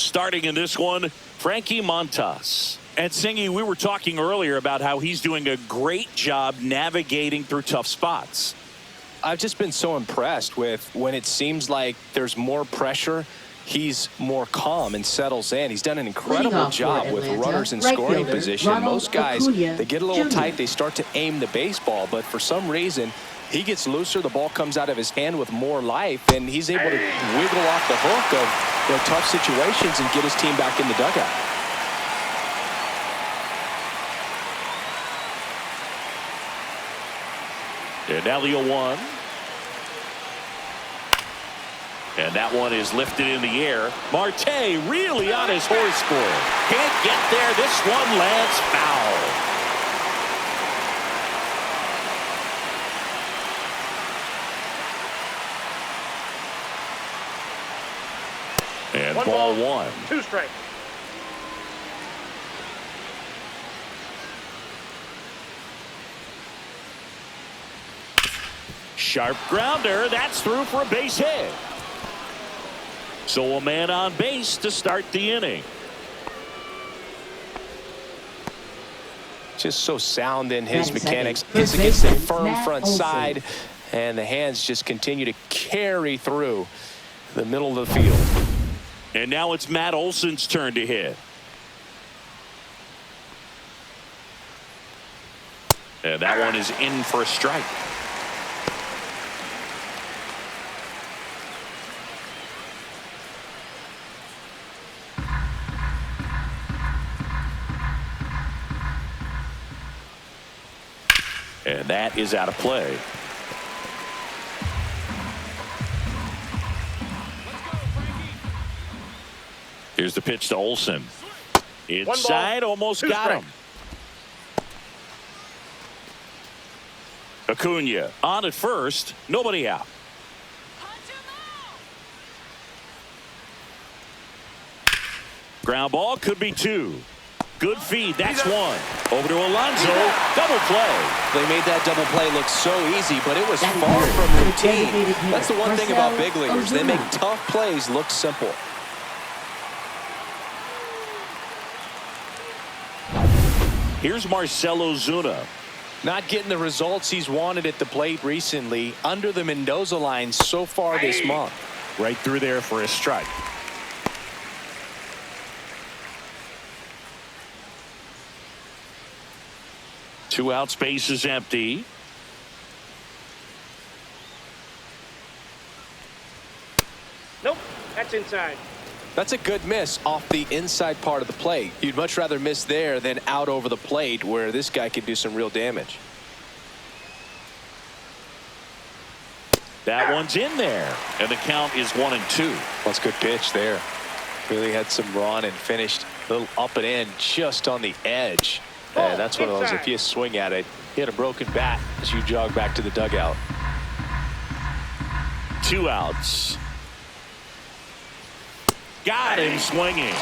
starting in this one, Frankie Montas. And Singy, we were talking earlier about how he's doing a great job navigating through tough spots. I've just been so impressed with when it seems like there's more pressure, he's more calm and settles in. He's done an incredible job with runners in scoring position. Most guys, they get a little tight, they start to aim the baseball, but for some reason, he gets looser, the ball comes out of his hand with more life, and he's able to wiggle off the hook of tough situations and get his team back in the dugout. And now the 0-1. And that one is lifted in the air. Marte really on his horse for it. Can't get there. This one lands foul. And ball one. 2 strikes. Sharp grounder. That's through for a base hit. So a man on base to start the inning. Just so sound in his mechanics. Hits against a firm front side, and the hands just continue to carry through the middle of the field. And now it's Matt Olson's turn to hit. And that one is in for a strike. And that is out of play. Here's the pitch to Olson. Inside, almost got him. Acuna on at first, nobody out. Ground ball, could be 2. Good feed, that's 1. Over to Alonso, double play. They made that double play look so easy, but it was far from routine. That's the one thing about big leaguers. They make tough plays look simple. Here's Marcell Ozuna. Not getting the results he's wanted at the plate recently. Under the Mendoza line so far this month. Right through there for a strike. Two out, space is empty. Nope, that's inside. That's a good miss off the inside part of the plate. You'd much rather miss there than out over the plate where this guy could do some real damage. That one's in there, and the count is 1-2. That's a good pitch there. Really had some run and finished a little up and in just on the edge. And that's one of those, if you swing at it, hit a broken bat as you jog back to the dugout. 2 outs. Got him swinging.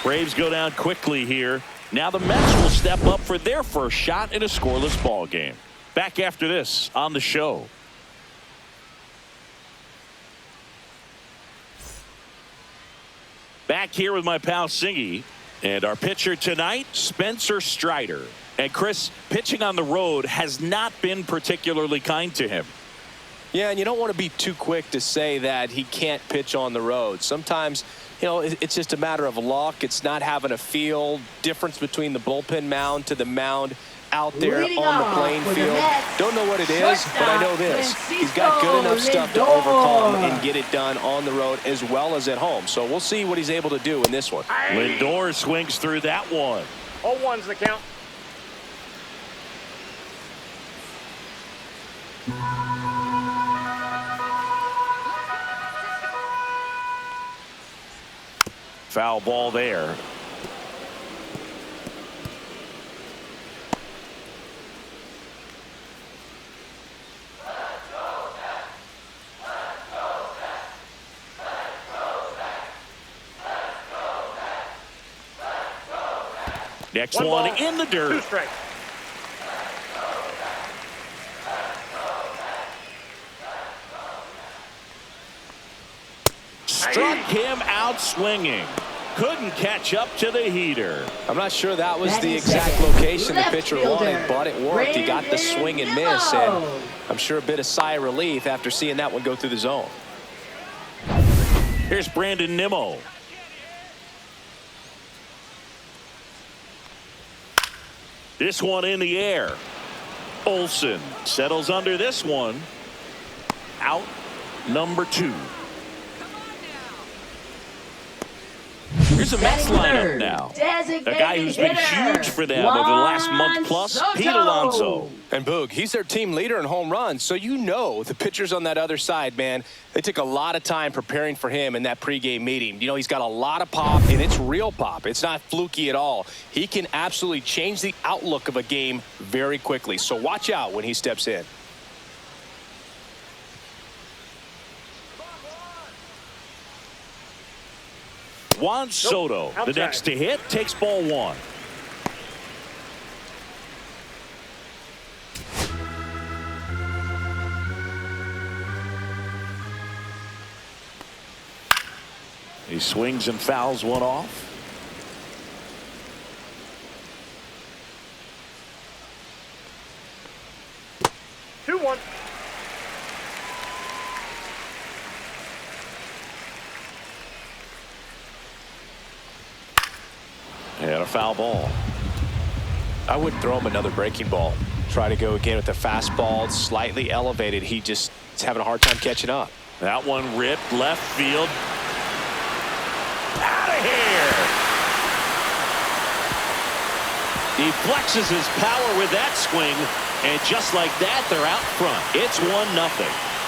Braves go down quickly here. Now the Mets will step up for their first shot in a scoreless ball game. Back after this on the show. Back here with my pal Singy. And our pitcher tonight, Spencer Strider. And Chris, pitching on the road has not been particularly kind to him. Yeah, and you don't want to be too quick to say that he can't pitch on the road. Sometimes, you know, it's just a matter of luck. It's not having a feel. Difference between the bullpen mound to the mound out there on the playing field. Don't know what it is, but I know this. He's got good enough stuff to overcome and get it done on the road as well as at home. So we'll see what he's able to do in this one. Lindor swings through that one. 0-1's the count. Foul ball there. Next one in the dirt. 2 strikes. Strike Struck him out swinging. Couldn't catch up to the heater. I'm not sure that was the exact location the pitcher wanted, but it worked. He got the swing and miss, and I'm sure a bit of sigh of relief after seeing that one go through the zone. Here's Brandon Nimmo. This one in the air. Olsen settles under this one. Out number 2. Here's a Mets lineup now. A guy who's been huge for them over the last month plus, Pete Alonso. And Boog, he's their team leader in home runs, so you know the pitchers on that other side, man, they took a lot of time preparing for him in that pregame meeting. You know, he's got a lot of pop, and it's real pop. It's not fluky at all. He can absolutely change the outlook of a game very quickly, so watch out when he steps in. Juan Soto, the next to hit, takes ball 1. He swings and fouls one off. Two, one. And a foul ball. I would throw him another breaking ball. Try to go again with the fastball. It's slightly elevated. He just is having a hard time catching up. That one ripped left field. Out of here. He flexes his power with that swing, and just like that, they're out front. It's 1-0.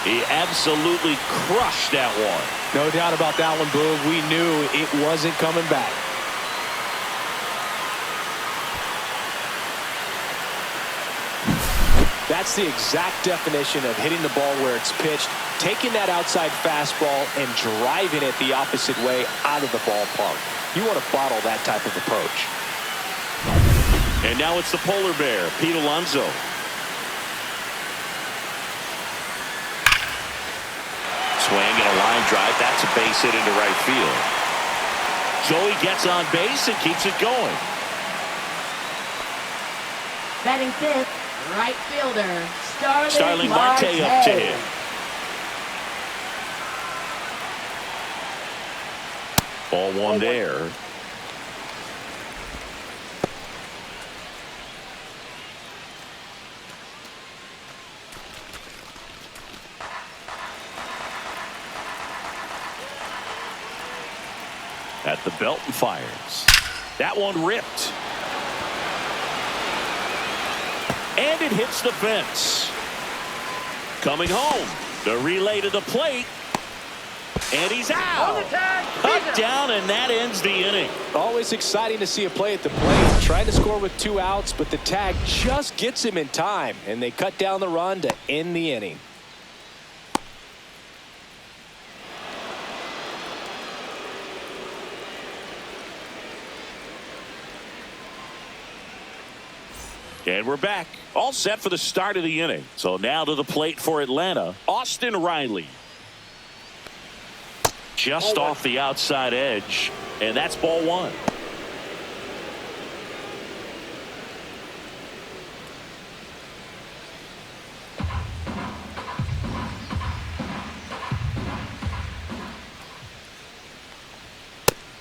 He absolutely crushed that one. No doubt about that one, Boog. We knew it wasn't coming back. That's the exact definition of hitting the ball where it's pitched, taking that outside fastball and driving it the opposite way out of the ballpark. You want to bottle that type of approach. And now it's the polar bear, Pete Alonso. Swing and a line drive. That's a base hit into right field. Joey gets on base and keeps it going. Batting 5th, right fielder, Starling Marte up to hit. Ball 1 there. At the belt and fires. That one ripped. And it hits the fence. Coming home. The relay to the plate. And he's out. Cut down, and that ends the inning. Always exciting to see a play at the plate. Trying to score with 2 outs, but the tag just gets him in time. And they cut down the run to end the inning. And we're back. All set for the start of the inning. So now to the plate for Atlanta, Austin Riley. Just off the outside edge. And that's ball 1.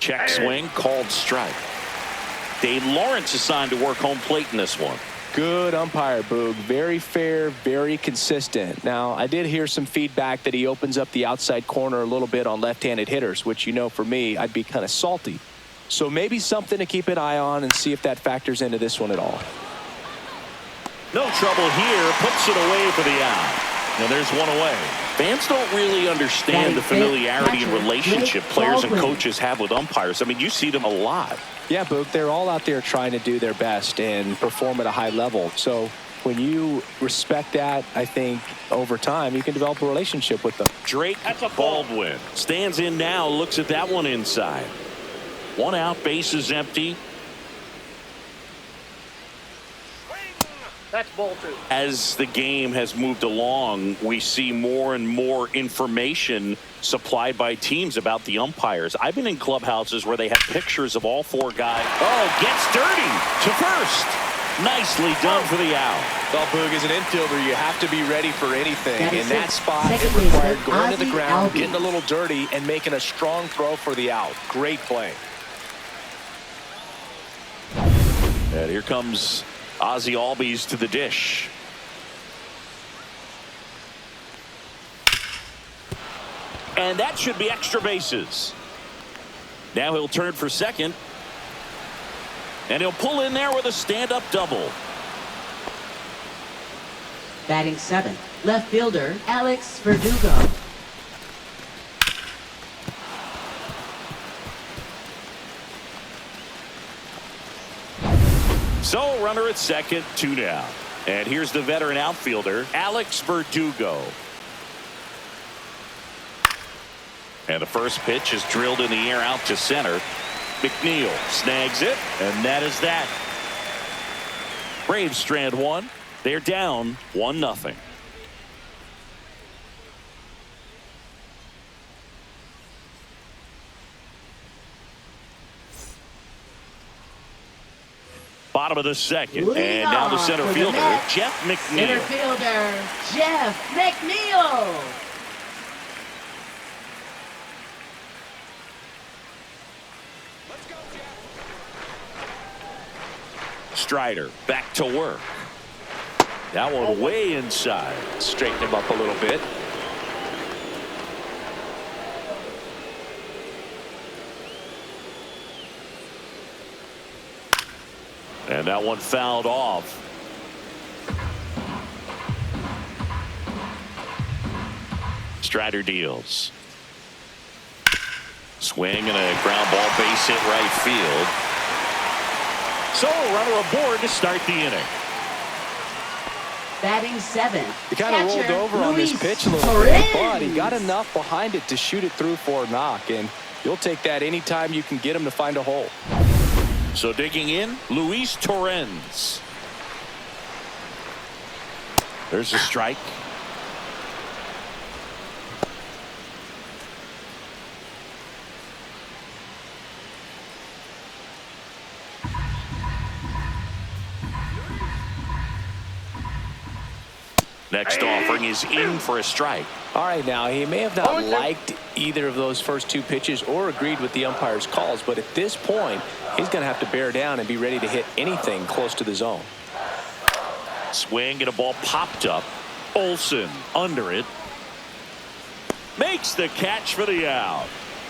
Check swing, called strike. Dave Lawrence assigned to work home plate in this one. Good umpire, Boog. Very fair, very consistent. Now, I did hear some feedback that he opens up the outside corner a little bit on left-handed hitters, which, you know, for me, I'd be kind of salty. So maybe something to keep an eye on and see if that factors into this one at all. No trouble here. Puts it away for the out. And there's one away. Fans don't really understand the familiarity and relationship players and coaches have with umpires. I mean, you see them a lot. Yeah, Boog, they're all out there trying to do their best and perform at a high level. So when you respect that, I think over time you can develop a relationship with them. Drake Baldwin stands in now, looks at that one inside. 1 out, base is empty. That's ball 2. As the game has moved along, we see more and more information supplied by teams about the umpires. I've been in clubhouses where they have pictures of all 4 guys. Oh, gets dirty to first. Nicely done for the out. Well, Boog, as an infielder, you have to be ready for anything. In that spot, it Second required baseman, going to the Ozzie ground, Albies. getting a little dirty, and making a strong throw for the out. Great play. And here comes Ozzie Albies to the dish. And that should be extra bases. Now he'll turn for second. And he'll pull in there with a stand-up double. Batting 7th, left fielder Alex Verdugo. So runner at second, 2 down. And here's the veteran outfielder, Alex Verdugo. And the first pitch is drilled in the air out to center. McNeil snags it, and that is that. Braves strand 1. They're down 1-0. Bottom of the second, and now the center fielder, Jeff McNeil. Center fielder Jeff McNeil. Strider back to work. That one way inside. Straighten him up a little bit. And that one fouled off. Strider deals. Swing and a ground ball, base hit right field. So runner aboard to start the inning. Batting 7th. He kind of rolled over on this pitch a little bit, but he got enough behind it to shoot it through for a knock, and you'll take that anytime you can get him to find a hole. So digging in, Luis Torrens. There's a strike. Next offering is in for a strike. All right, now, he may have not liked either of those first 2 pitches or agreed with the umpire's calls, but at this point, he's going to have to bear down and be ready to hit anything close to the zone. Swing and a ball popped up. Olsen under it. Makes the catch for the out.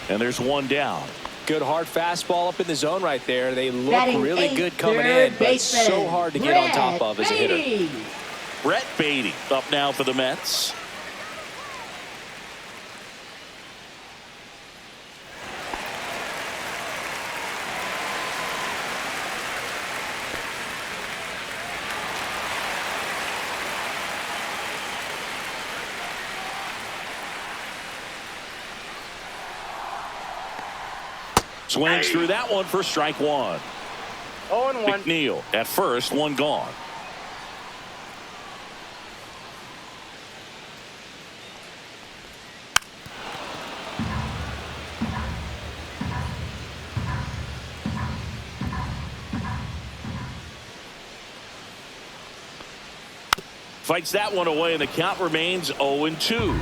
And there's 1 down. Good hard fastball up in the zone right there. They look Batting really 8th, good coming third in, but baseman, so hard to get on top of as a hitter. Beatty. Brett Beatty up now for the Mets. Swings through that one for strike 1. 0-1. McNeil at first, 1 gone. Fights that one away, and the count remains 0-2.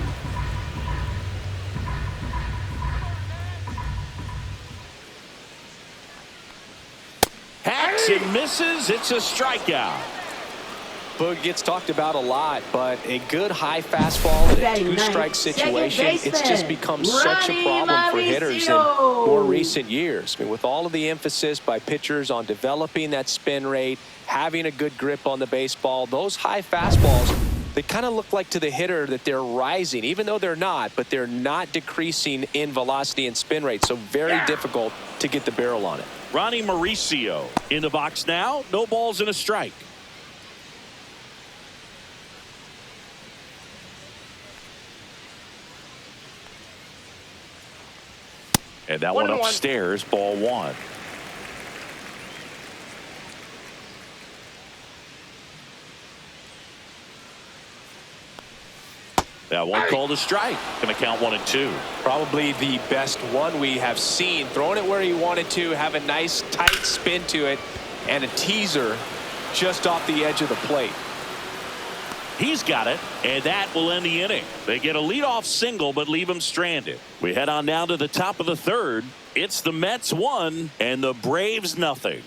Hacks and misses. It's a strikeout. Boog gets talked about a lot, but a good high fastball in a Batting 2-strike ninth, situation, second it's just become such a Ronnie problem for hitters in Mauricio. more recent years. I mean, with all of the emphasis by pitchers on developing that spin rate, having a good grip on the baseball, those high fastballs, they kind of look like to the hitter that they're rising, even though they're not, but they're not decreasing in velocity and spin rate, so very difficult to get the barrel on it. Ronnie Mauricio in the box now. No balls and a strike. And that one 1-1. upstairs, ball 1. That one called a strike. Going to count 1-2. Probably the best one we have seen. Throwing it where he wanted to, have a nice tight spin to it, and a teaser just off the edge of the plate. He's got it, and that will end the inning. They get a leadoff single, but leave him stranded. We head on down to the top of the third. It's the Mets 1 and the Braves nothing.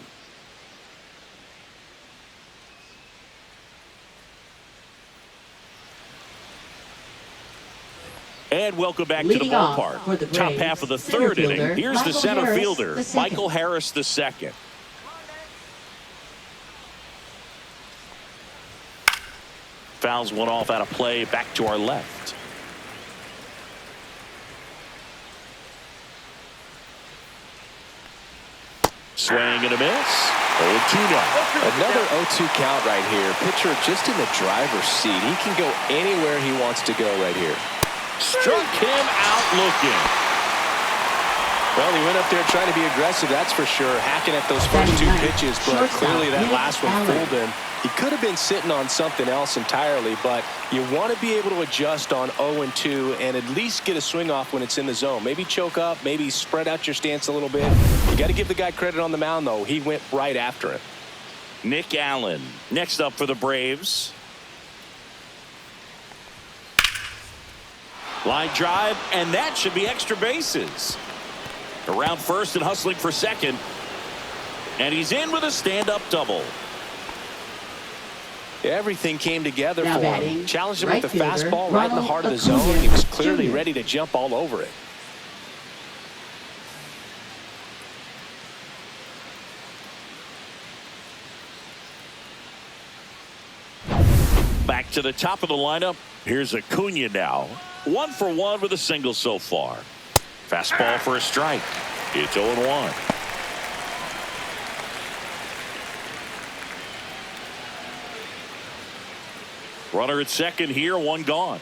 And welcome back to the ballpark. For the Braves, top half of the third inning. Here's the center fielder, Michael Harris II. Fouls one off out of play, back to our left. Swing and a miss. 0-2 now. Another 0-2 count right here. Pitcher just in the driver's seat. He can go anywhere he wants to go right here. Struck him out looking. Well, he went up there trying to be aggressive, that's for sure, hacking at those first two pitches, but clearly that last one fooled him. He could have been sitting on something else entirely, but you want to be able to adjust on 0-2 and at least get a swing off when it's in the zone. Maybe choke up, maybe spread out your stance a little bit. You got to give the guy credit on the mound, though. He went right after him. Nick Allen next up for the Braves. Line drive, and that should be extra bases. Around first and hustling for second. And he's in with a stand-up double. Everything came together Now for batting, him. Challenged him right with the fielder, fastball right in the heart of the Ronald zone. He was Acuna clearly Jr. ready to jump all over it. Back to the top of the lineup. Here's Acuna now. 1 for 1 with a single so far. Fastball for a strike. It's 0-1. Runner at second here, one gone.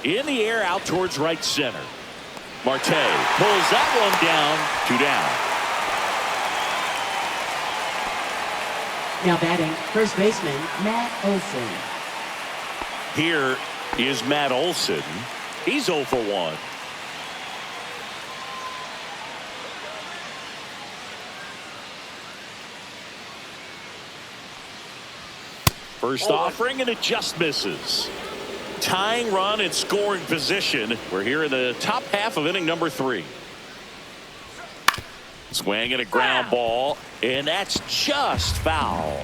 In the air out towards right center. Marte pulls that one down. 2 down. Now batting, first baseman, Matt Olson. Here is Matt Olson. He's 0 for 1. First offering, and it just misses. Tying run in scoring position. We're here in the top half of inning number 3. Swing and a ground ball, and that's just foul.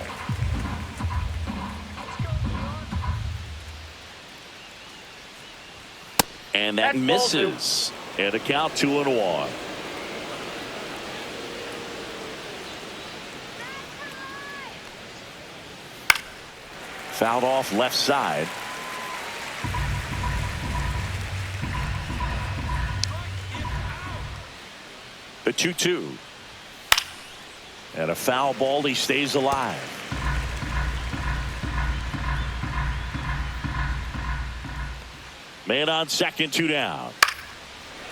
And that misses. And a count 2-1. Fouled off left side. The 2-2. And a foul ball. He stays alive. Man on second, 2 down.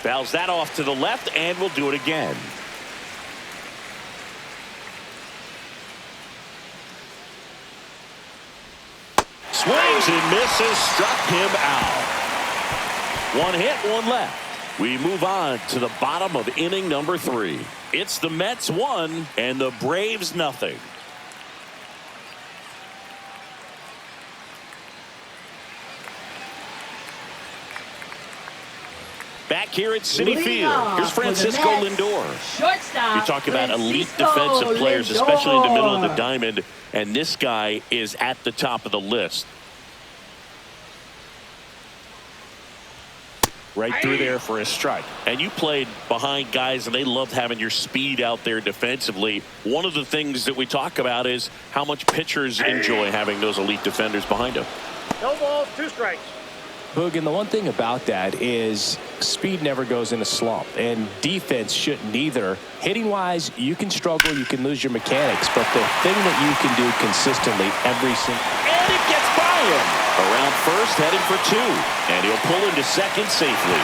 Fouls that off to the left, and will do it again. Swings and misses, struck him out. 1 hit, 1 left. We move on to the bottom of inning number 3. It's the Mets 1 and the Braves nothing. Back here at Citi Field, here's Francisco Lindor. Shortstop. You talk about elite Francisco defensive players, Lindor. especially in the middle of the diamond, and this guy is at the top of the list. Right through there for a strike. And you played behind guys, and they loved having your speed out there defensively. One of the things that we talk about is how much pitchers enjoy having those elite defenders behind them. No balls, 2 strikes. Boog, and the one thing about that is speed never goes in a slump, and defense shouldn't either. Hitting-wise, you can struggle, you can lose your mechanics, but the thing that you can do consistently every single... And it gets by him. Around first, heading for 2. And he'll pull into second safely.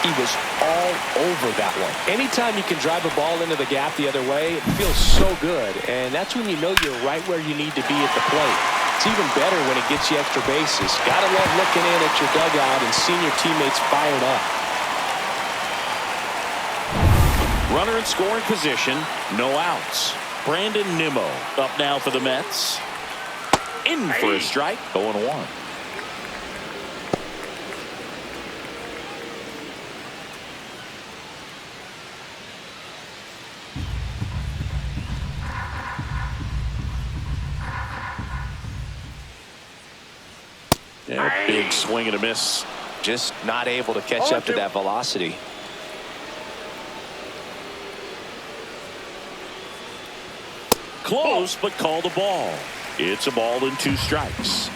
He was all over that one. Anytime you can drive a ball into the gap the other way, it feels so good. And that's when you know you're right where you need to be at the plate. It's even better when it gets you extra bases. Gotta love looking in at your dugout and seeing your teammates fired up. Runner in scoring position, no outs. Brandon Nimmo up now for the Mets. In for a strike, 0-1. Yeah, big swing and a miss. Just not able to catch up to that velocity. Close, but called a ball. It's a ball and 2 strikes.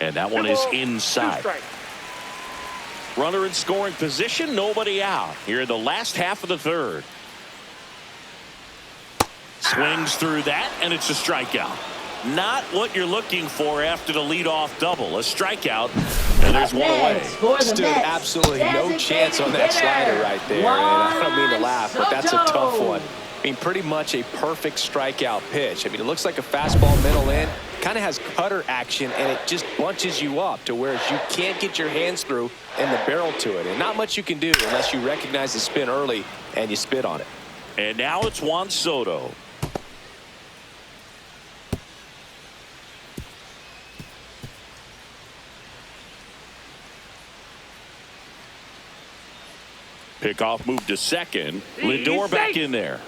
And that one is inside. Runner in scoring position, nobody out. Here in the last half of the third. Swings through that, and it's a strikeout. Not what you're looking for after the leadoff double. A strikeout, and there's one away. Stood absolutely no chance on that slider right there. And I don't mean to laugh, but that's a tough one. I mean, pretty much a perfect strikeout pitch. I mean, it looks like a fastball middle in. Kind of has cutter action, and it just bunches you up to where you can't get your hands through and the barrel to it. And not much you can do unless you recognize the spin early and you spit on it. And now it's Juan Soto. Pickoff move to second. Lindor back in there.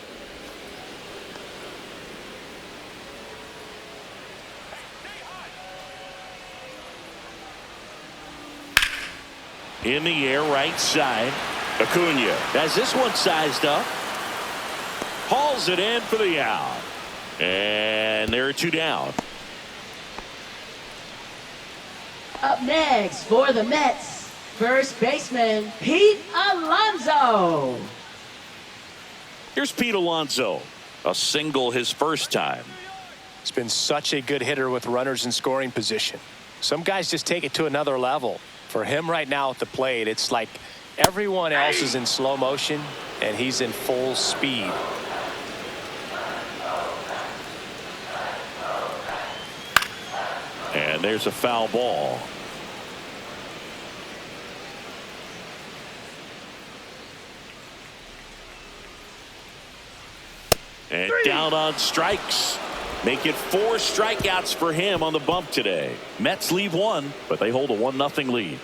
In the air, right side. Acuna has this one sized up. Hauls it in for the out. And there are 2 down. Up next for the Mets, first baseman Pete Alonso. Here's Pete Alonso. A single his first time. He's been such a good hitter with runners in scoring position. Some guys just take it to another level. For him right now at the plate, it's like everyone else is in slow motion and he's in full speed. And there's a foul ball. And down on strikes. Make it 4 strikeouts for him on the bump today. Mets leave 1, but they hold a 1-0 lead.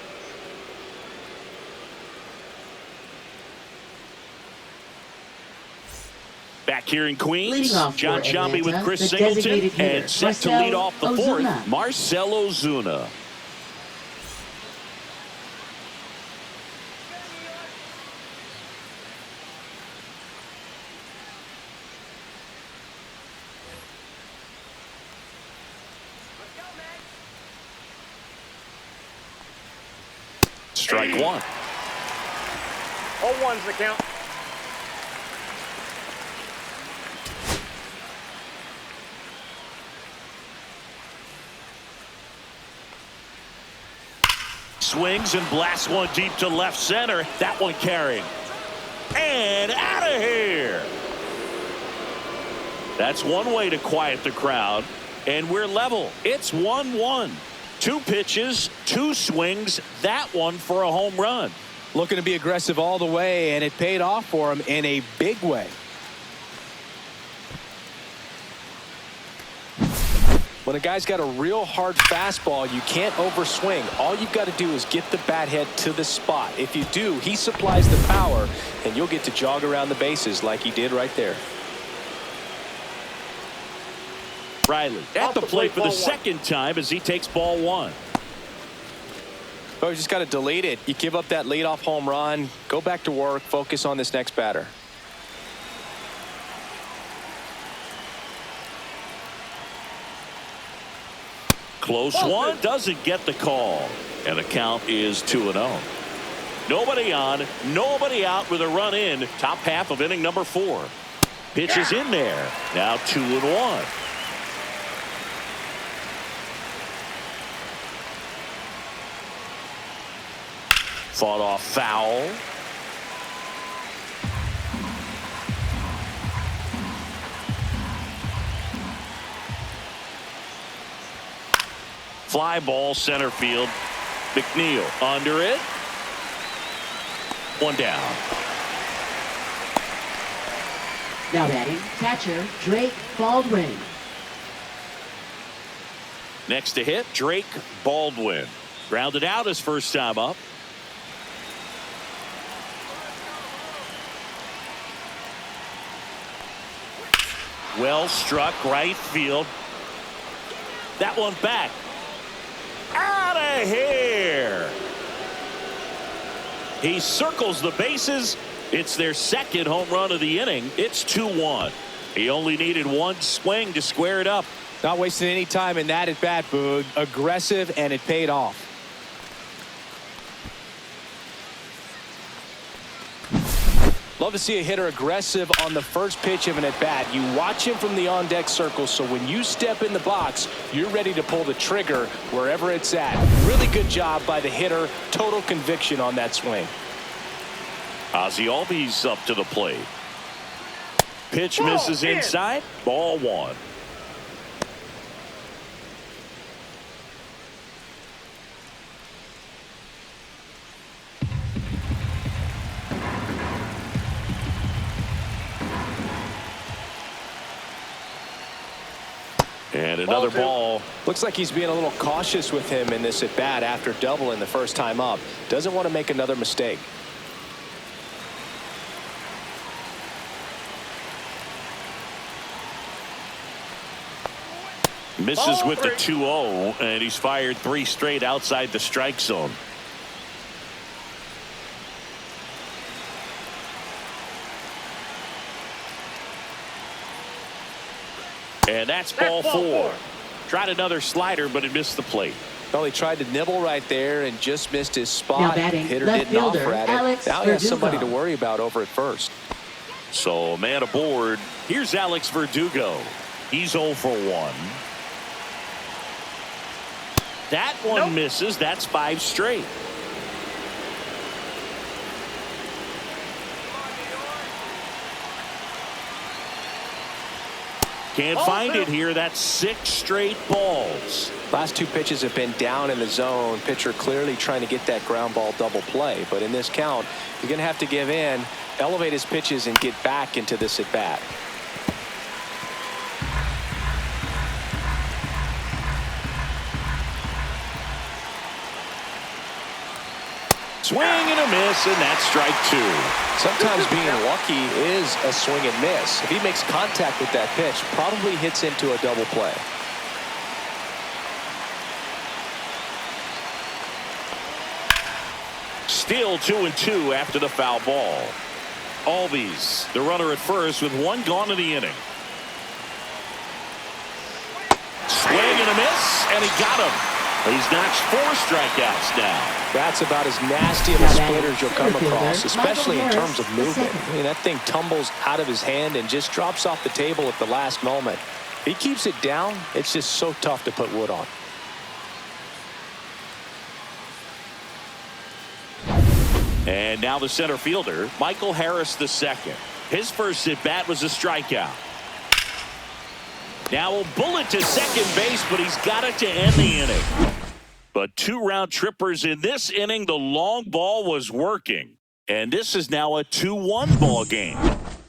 Back here in Queens, John Sciambi with Chris Singleton, and set to lead off the 4th, Marcell Ozuna. Strike 1. 0-1's the count. Swings and blasts one deep to left center. That one carrying. And out of here. That's one way to quiet the crowd. And we're level. It's 1-1. 2 pitches, 2 swings, that one for a home run. Looking to be aggressive all the way, and it paid off for him in a big way. When a guy's got a real hard fastball, you can't overswing. All you've got to do is get the bat head to the spot. If you do, he supplies the power, and you'll get to jog around the bases like he did right there. Riley at the plate for the second time as he takes ball 1. Oh, you just got to delete it. You give up that leadoff home run, go back to work, focus on this next batter. Close one, doesn't get the call. And the count is 2-0. Nobody on, nobody out with a run in. Top half of inning number 4. Pitch is in there. Now 2-1. Fought off foul. Fly ball center field. McNeil under it. One down. Now batting, catcher Drake Baldwin. Next to hit, Drake Baldwin. Grounded out his first time up. Well struck right field. That one back. Out of here. He circles the bases. It's their second home run of the inning. It's 2-1. He only needed one swing to square it up. Not wasting any time in that at bat, Boog. Aggressive, and it paid off. Love to see a hitter aggressive on the first pitch of an at-bat. You watch him from the on-deck circle, so when you step in the box, you're ready to pull the trigger wherever it's at. Really good job by the hitter. Total conviction on that swing. Ozzie Albies up to the plate. Pitch misses inside. Ball one. And another ball. Looks like he's being a little cautious with him in this at bat after doubling the first time up. Doesn't want to make another mistake. Misses with the 2-0, and he's fired 3 straight outside the strike zone. And that's ball 4. Tried another slider, but it missed the plate. Well, he tried to nibble right there and just missed his spot. Now batting, Hitter left didn't offer fielder, at it. Alex Now he has somebody to Verdugo. worry about over at first. So a man aboard. Here's Alex Verdugo. He's 0 for 1. That one misses. That's 5 straight. Can't find it here. That's 6 straight balls. Last 2 pitches have been down in the zone. Pitcher clearly trying to get that ground ball double play. But in this count, you're going to have to give in, elevate his pitches, and get back into this at bat. Swing and a miss, and that's strike 2. Sometimes being lucky is a swing and miss. If he makes contact with that pitch, probably hits into a double play. Still 2-2 after the foul ball. Albies, the runner at first with 1 gone in the inning. Swing and a miss, and he got him. He's notched 4 strikeouts now. That's about as nasty of a splitter as you'll come across, especially in terms of movement. I mean, that thing tumbles out of his hand and just drops off the table at the last moment. He keeps it down. It's just so tough to put wood on. And now the center fielder, Michael Harris II. His first at bat was a strikeout. Now a bullet to second base, but he's got it to end the inning. But 2 round trippers in this inning. The long ball was working. And this is now a 2-1 ball game.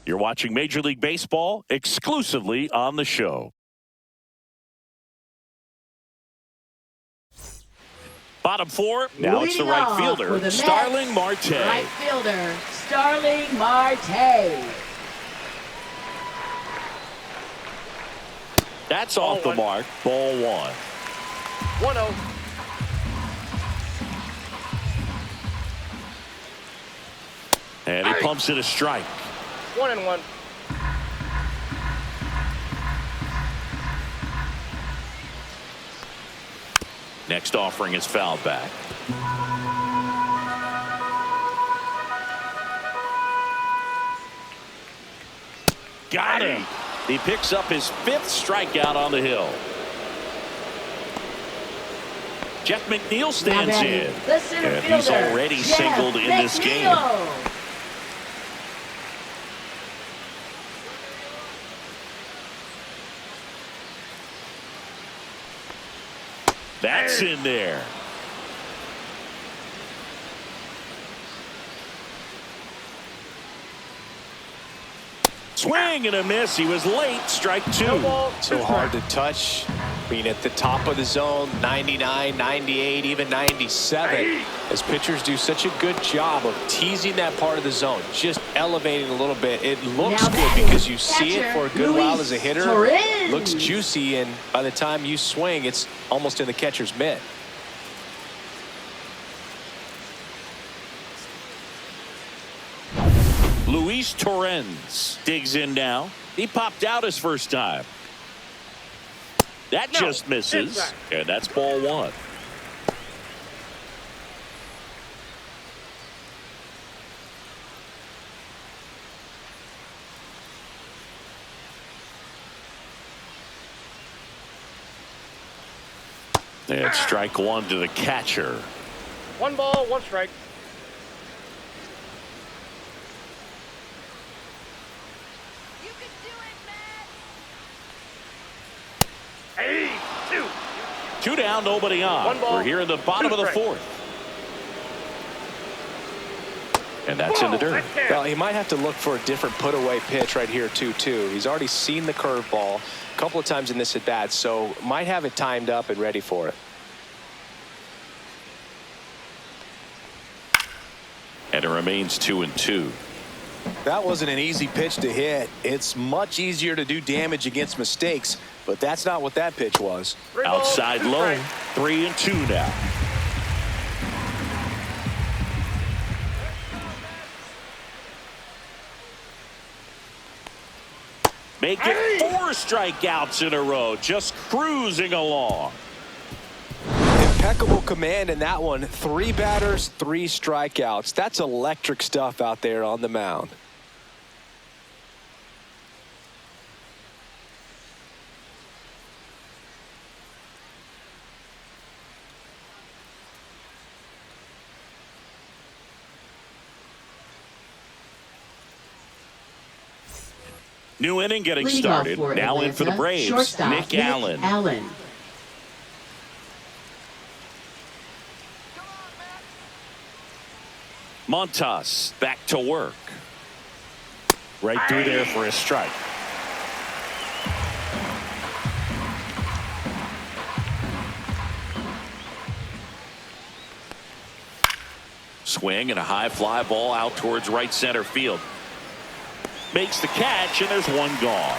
You're watching Major League Baseball exclusively on the show. Bottom 4. Now it's the Leading right off fielder, for the Mets, Starling Marte. Right fielder, Starling Marte. That's off the mark. Ball 1. 1-0. And he pumps it a strike. 1-1. Next offering is fouled back. Got him. He picks up his 5th strikeout on the hill. Jeff McNeil stands in. The center And he's fielder, already Jeff singled in this game. McNeil. That's in there. Swing and a miss. He was late. Strike two. No ball, So two hard strikes. to touch. Being at the top of the zone, 99, 98, even 97. As pitchers do such a good job of teasing that part of the zone, just elevating a little bit. It looks Now good batting, because you see it catcher, for a good while as a Luis hitter. Torrens. Looks juicy, and by the time you swing, it's almost in the catcher's mitt. Luis Torrens digs in now. He popped out his first time. That just misses. Inside. And that's ball one. And strike one to the catcher. One ball, one strike. You can do it, Matt. Hey, two. Two down, nobody on. One ball, We're here in the bottom two of the strikes. fourth. And that's in the dirt. Well, he might have to look for a different put-away pitch right here, 2-2. He's already seen the curveball a couple of times in this at-bat, so might have it timed up and ready for it. And it remains 2-2. That wasn't an easy pitch to hit. It's much easier to do damage against mistakes, but that's not what that pitch was. Three balls, Outside two low. strikes. 3-2 now. Make it 4 strikeouts in a row. Just cruising along. Impeccable command in that one. 3 batters, 3 strikeouts. That's electric stuff out there on the mound. New inning getting Leading started. off for Now in for the Atlanta, Braves. shortstop, Nick Allen. Come on, Matt. Montas back to work. Right through there for a strike. Swing and a high fly ball out towards right center field. Makes the catch, and there's one gone.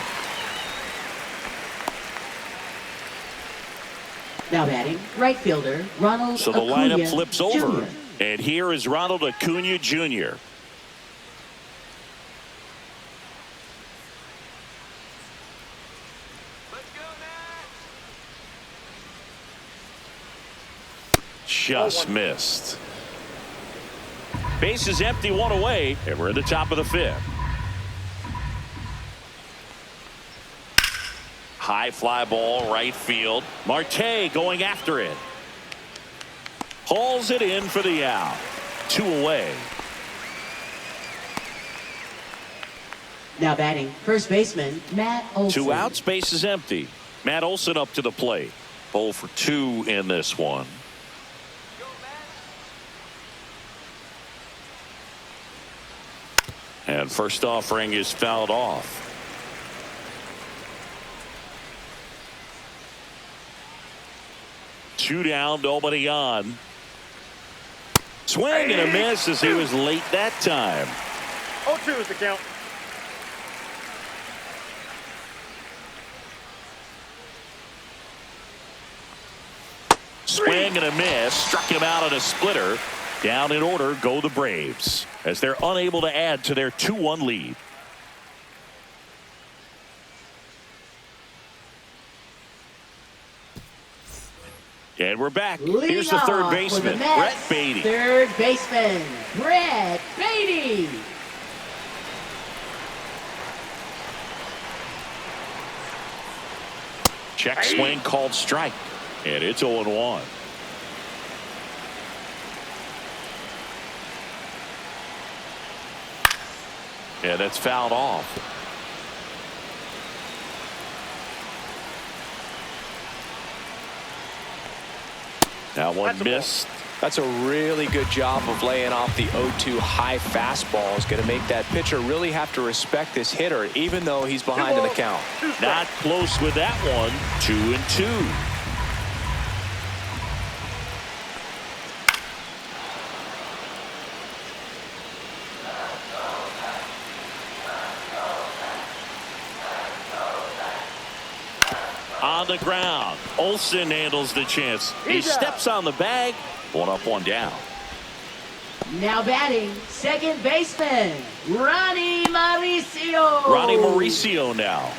Now batting, right fielder, Ronald So the lineup Acuna flips over. Jr. And here is Ronald Acuna Jr. Just missed. Base is empty, one away, and we're at the top of the fifth. High fly ball, right field. Marte going after it. Hauls it in for the out. 2 away. Now batting, first baseman, Matt Olson. 2 outs, base is empty. Matt Olson up to the plate. 0 for 2 in this one. And first offering is fouled off. Two down, nobody on. Swing and a miss as he was late that time. 0-2 is the count. Swing and a miss. Struck him out on a splitter. Down in order go the Braves as they're unable to add to their 2-1 lead. And we're back. Leading Here's the third off for baseman, the Mets, Brett Beatty. Third baseman, Brett Beatty. Check swing called strike. And it's 0-1. Yeah, that's fouled off. That one missed. That's a really good job of laying off the 0-2 high fastball. Is going to make that pitcher really have to respect this hitter, even though he's behind in the count. Not close with that one. 2-2. On the ground. Olsen handles the chance. He steps on the bag. 1 up, 1 down. Now batting, second baseman, Ronnie Mauricio. Ronnie Mauricio now.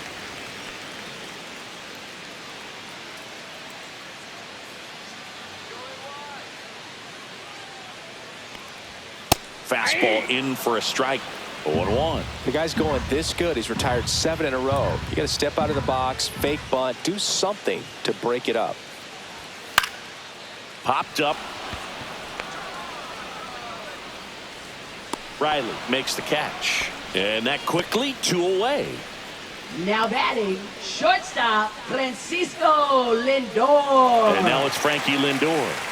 Fastball in for a strike. 0-1. The guy's going this good. He's retired 7 in a row. You got to step out of the box, fake bunt, do something to break it up. Popped up. Riley makes the catch. And that quickly 2 away. Now batting, shortstop, Francisco Lindor. And now it's Frankie Lindor.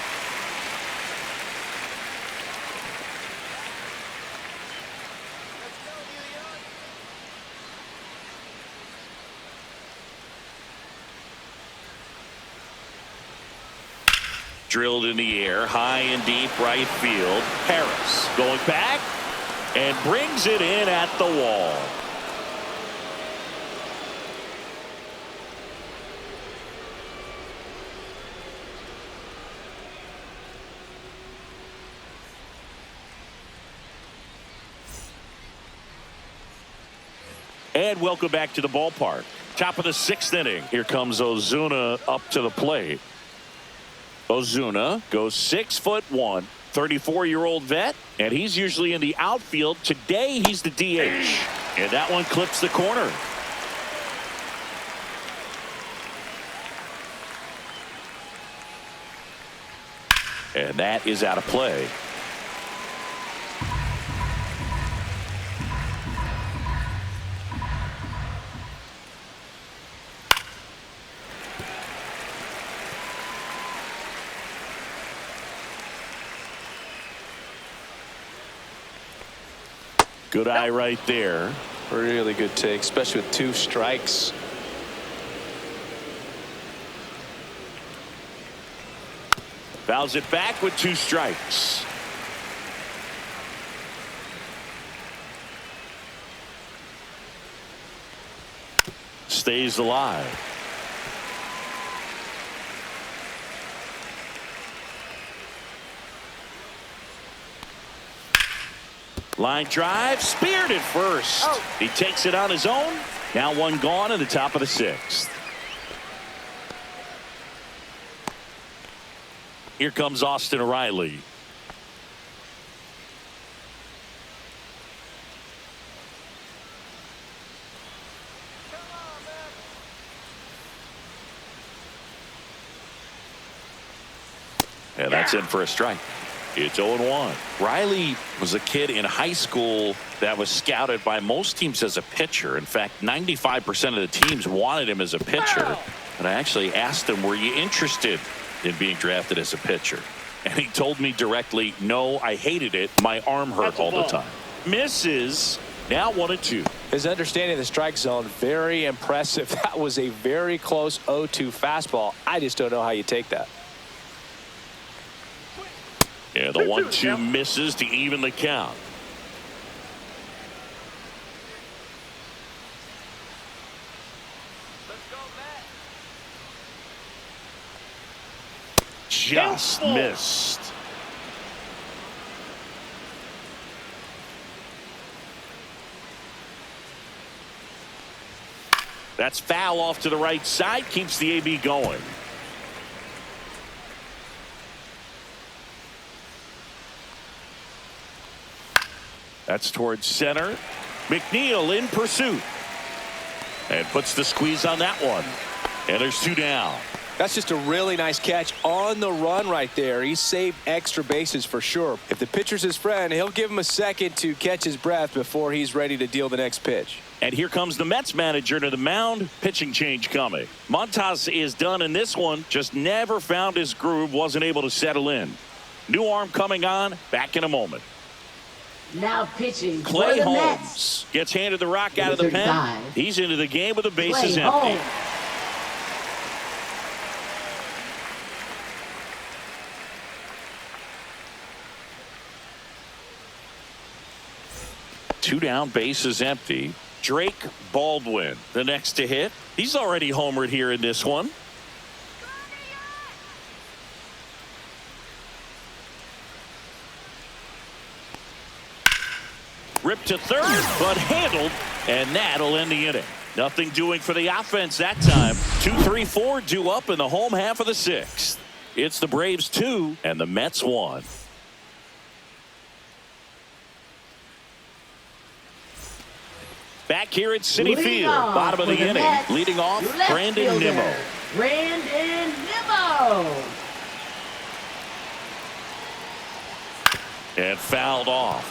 Drilled in the air, high and deep right field. Harris going back and brings it in at the wall. And welcome back to the ballpark. Top of the 6th inning. Here comes Ozuna up to the plate. Ozuna goes 6'1", 34-year-old vet, and he's usually in the outfield. Today he's the DH, and that one clips the corner. And that is out of play. Good eye right there. Really good take, especially with 2 strikes. Fouls it back with 2 strikes. Stays alive. Line drive, speared at first. He takes it on his own. Now 1 gone in the top of the 6th. Here comes Austin Riley. And that's in for a strike. It's 0-1. Riley was a kid in high school that was scouted by most teams as a pitcher. In fact, 95% of the teams wanted him as a pitcher. And I actually asked him, were you interested in being drafted as a pitcher? And he told me directly, no, I hated it. My arm hurt all the time. Misses. Now 1-2. His understanding of the strike zone, very impressive. That was a very close 0-2 fastball. I just don't know how you take that. Yeah, the 1-2 misses to even the count. Just missed. That's foul off to the right side. Keeps the AB going. That's towards center. McNeil in pursuit. And puts the squeeze on that one. And there's 2 down. That's just a really nice catch on the run right there. He saved extra bases for sure. If the pitcher's his friend, he'll give him a second to catch his breath before he's ready to deal the next pitch. And here comes the Mets manager to the mound. Pitching change coming. Montas is done in this one. Just never found his groove. Wasn't able to settle in. New arm coming on. Back in a moment. Now pitching Clay for the Holmes Mets. gets handed the rock out of the pen. 35. He's into the game with the bases Clay empty. Holmes. Two down, bases empty. Drake Baldwin, the next to hit. He's already homered here in this one. Ripped to third, but handled, and that'll end the inning. Nothing doing for the offense that time. 2-3-4 due up in the home half of the sixth. It's the Braves 2 and the Mets 1. Back here at Citi Field, bottom of the inning. Mets, Leading off, left Brandon fielder, Nimmo. Brandon Nimmo. And fouled off.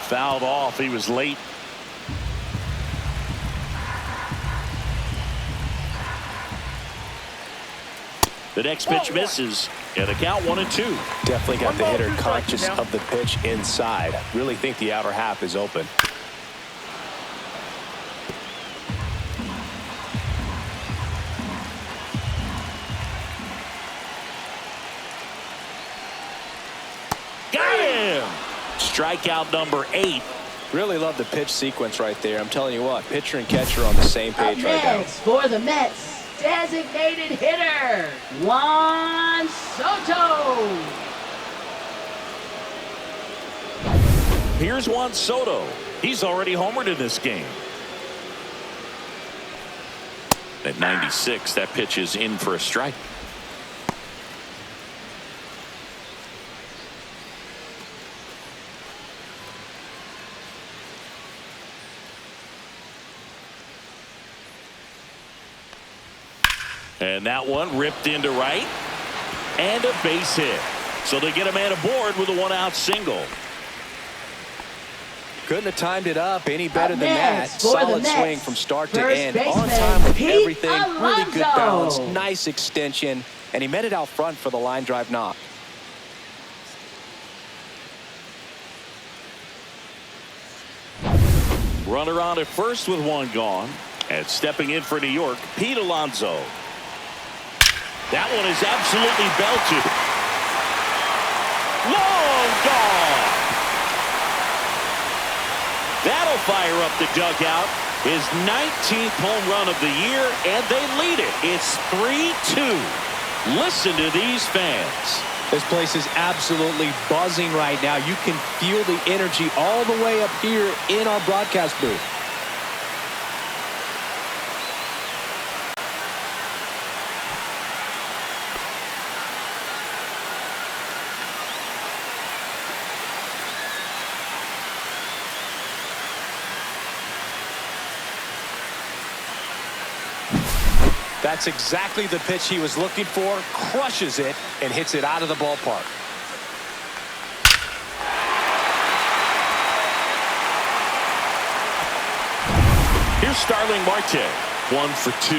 Fouled off. He was late. The next pitch misses, and the count 1-2. Definitely got the hitter conscious of the pitch inside. Really think the outer half is open. Got him! Strikeout number 8. Really love the pitch sequence right there. I'm telling you what, pitcher and catcher on the same page right now. Next for the Mets, designated hitter, Juan Soto. Here's Juan Soto. He's already homered in this game. At 96, that pitch is in for a strike. And that one ripped into right. And a base hit. So they get a man aboard with a one-out single. Couldn't have timed it up any better than that. Next for the Solid Mets, swing from start to first end. On baseman, time with Pete everything. Really good balance. Alonso. Nice extension. And he met it out front for the line drive knock. Runner on at first with one gone. And stepping in for New York, Pete Alonso. That one is absolutely belted. Long gone. That'll fire up the dugout. His 19th home run of the year, and they lead it. It's 3-2. Listen to these fans. This place is absolutely buzzing right now. You can feel the energy all the way up here in our broadcast booth. That's exactly the pitch he was looking for. Crushes it and hits it out of the ballpark. Here's Starling Marte. 1 for 2.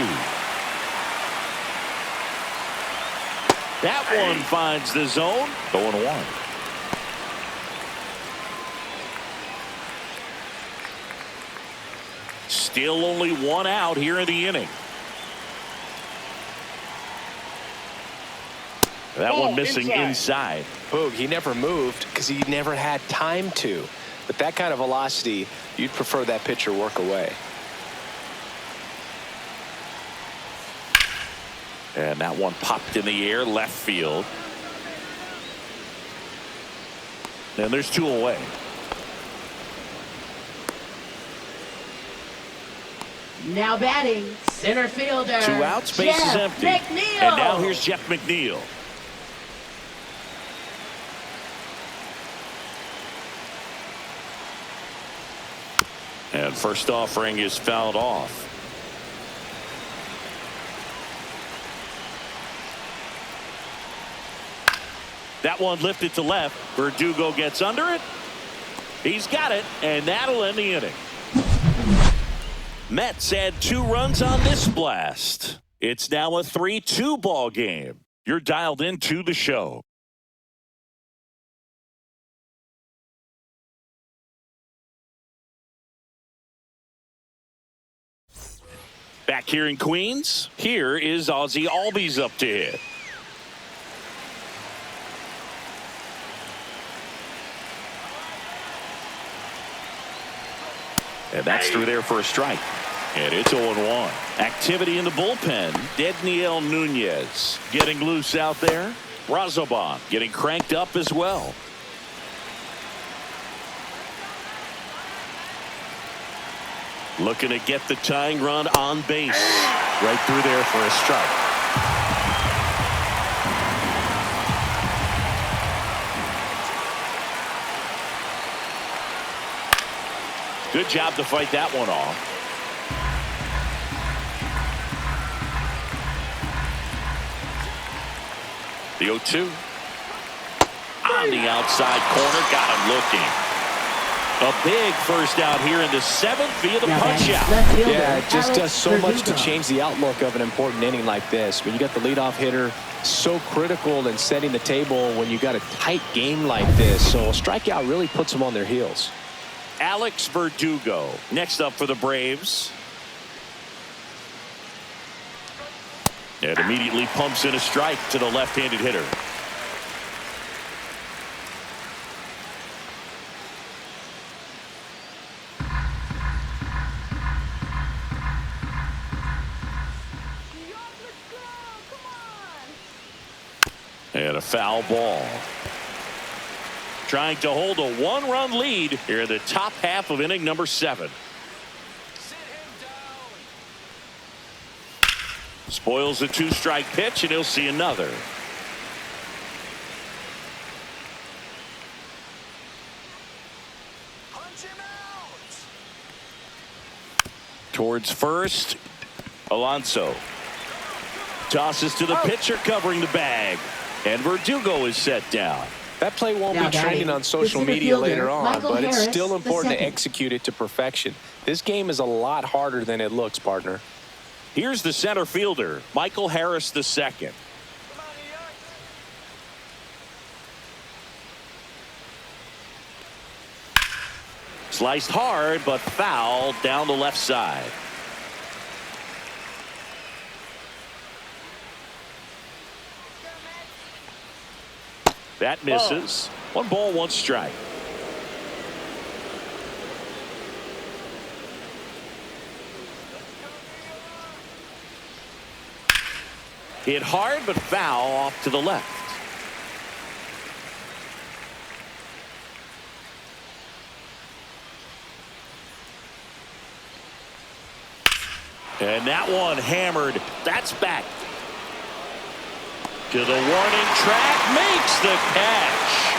That one finds the zone. 0-1. Still only one out here in the inning. That one missing inside. Boog, he never moved because he never had time to. But that kind of velocity, you'd prefer that pitcher work away. And that one popped in the air, left field. And there's 2 away. Now batting, center fielder. 2 outs, base is empty. McNeil. And now here's Jeff McNeil. And first offering is fouled off. That one lifted to left. Verdugo gets under it. He's got it, and that'll end the inning. Mets add 2 runs on this blast. It's now a 3-2 ball game. You're dialed into the show. Back here in Queens, here is Ozzie Albies up to hit. And that's through there for a strike. And it's 0-1. Activity in the bullpen. Dedniel Nunez getting loose out there. Brazoban getting cranked up as well. Looking to get the tying run on base. Right through there for a strike. Good job to fight that one off. The 0-2. On the outside corner. Got him looking. A big first out here in the 7th via the punch out. Yeah, it just does so much to change the outlook of an important inning like this. When you got the leadoff hitter so critical in setting the table when you got a tight game like this. So a strikeout really puts them on their heels. Alex Verdugo next up for the Braves. And immediately pumps in a strike to the left-handed hitter. And a foul ball. Trying to hold a 1-run lead here in the top half of inning number 7. Spoils a 2-strike pitch, and he'll see another. Towards first, Alonso tosses to the pitcher covering the bag, and Verdugo is set down. That play won't be trending on social media later on, but it's still important to execute it to perfection. This game is a lot harder than it looks, partner. Here's the center fielder, Michael Harris II. Sliced hard, but foul down the left side. That misses. 1 ball, 1 strike. Hit hard, but foul off to the left. And that one hammered. That's back. To the warning track, makes the catch.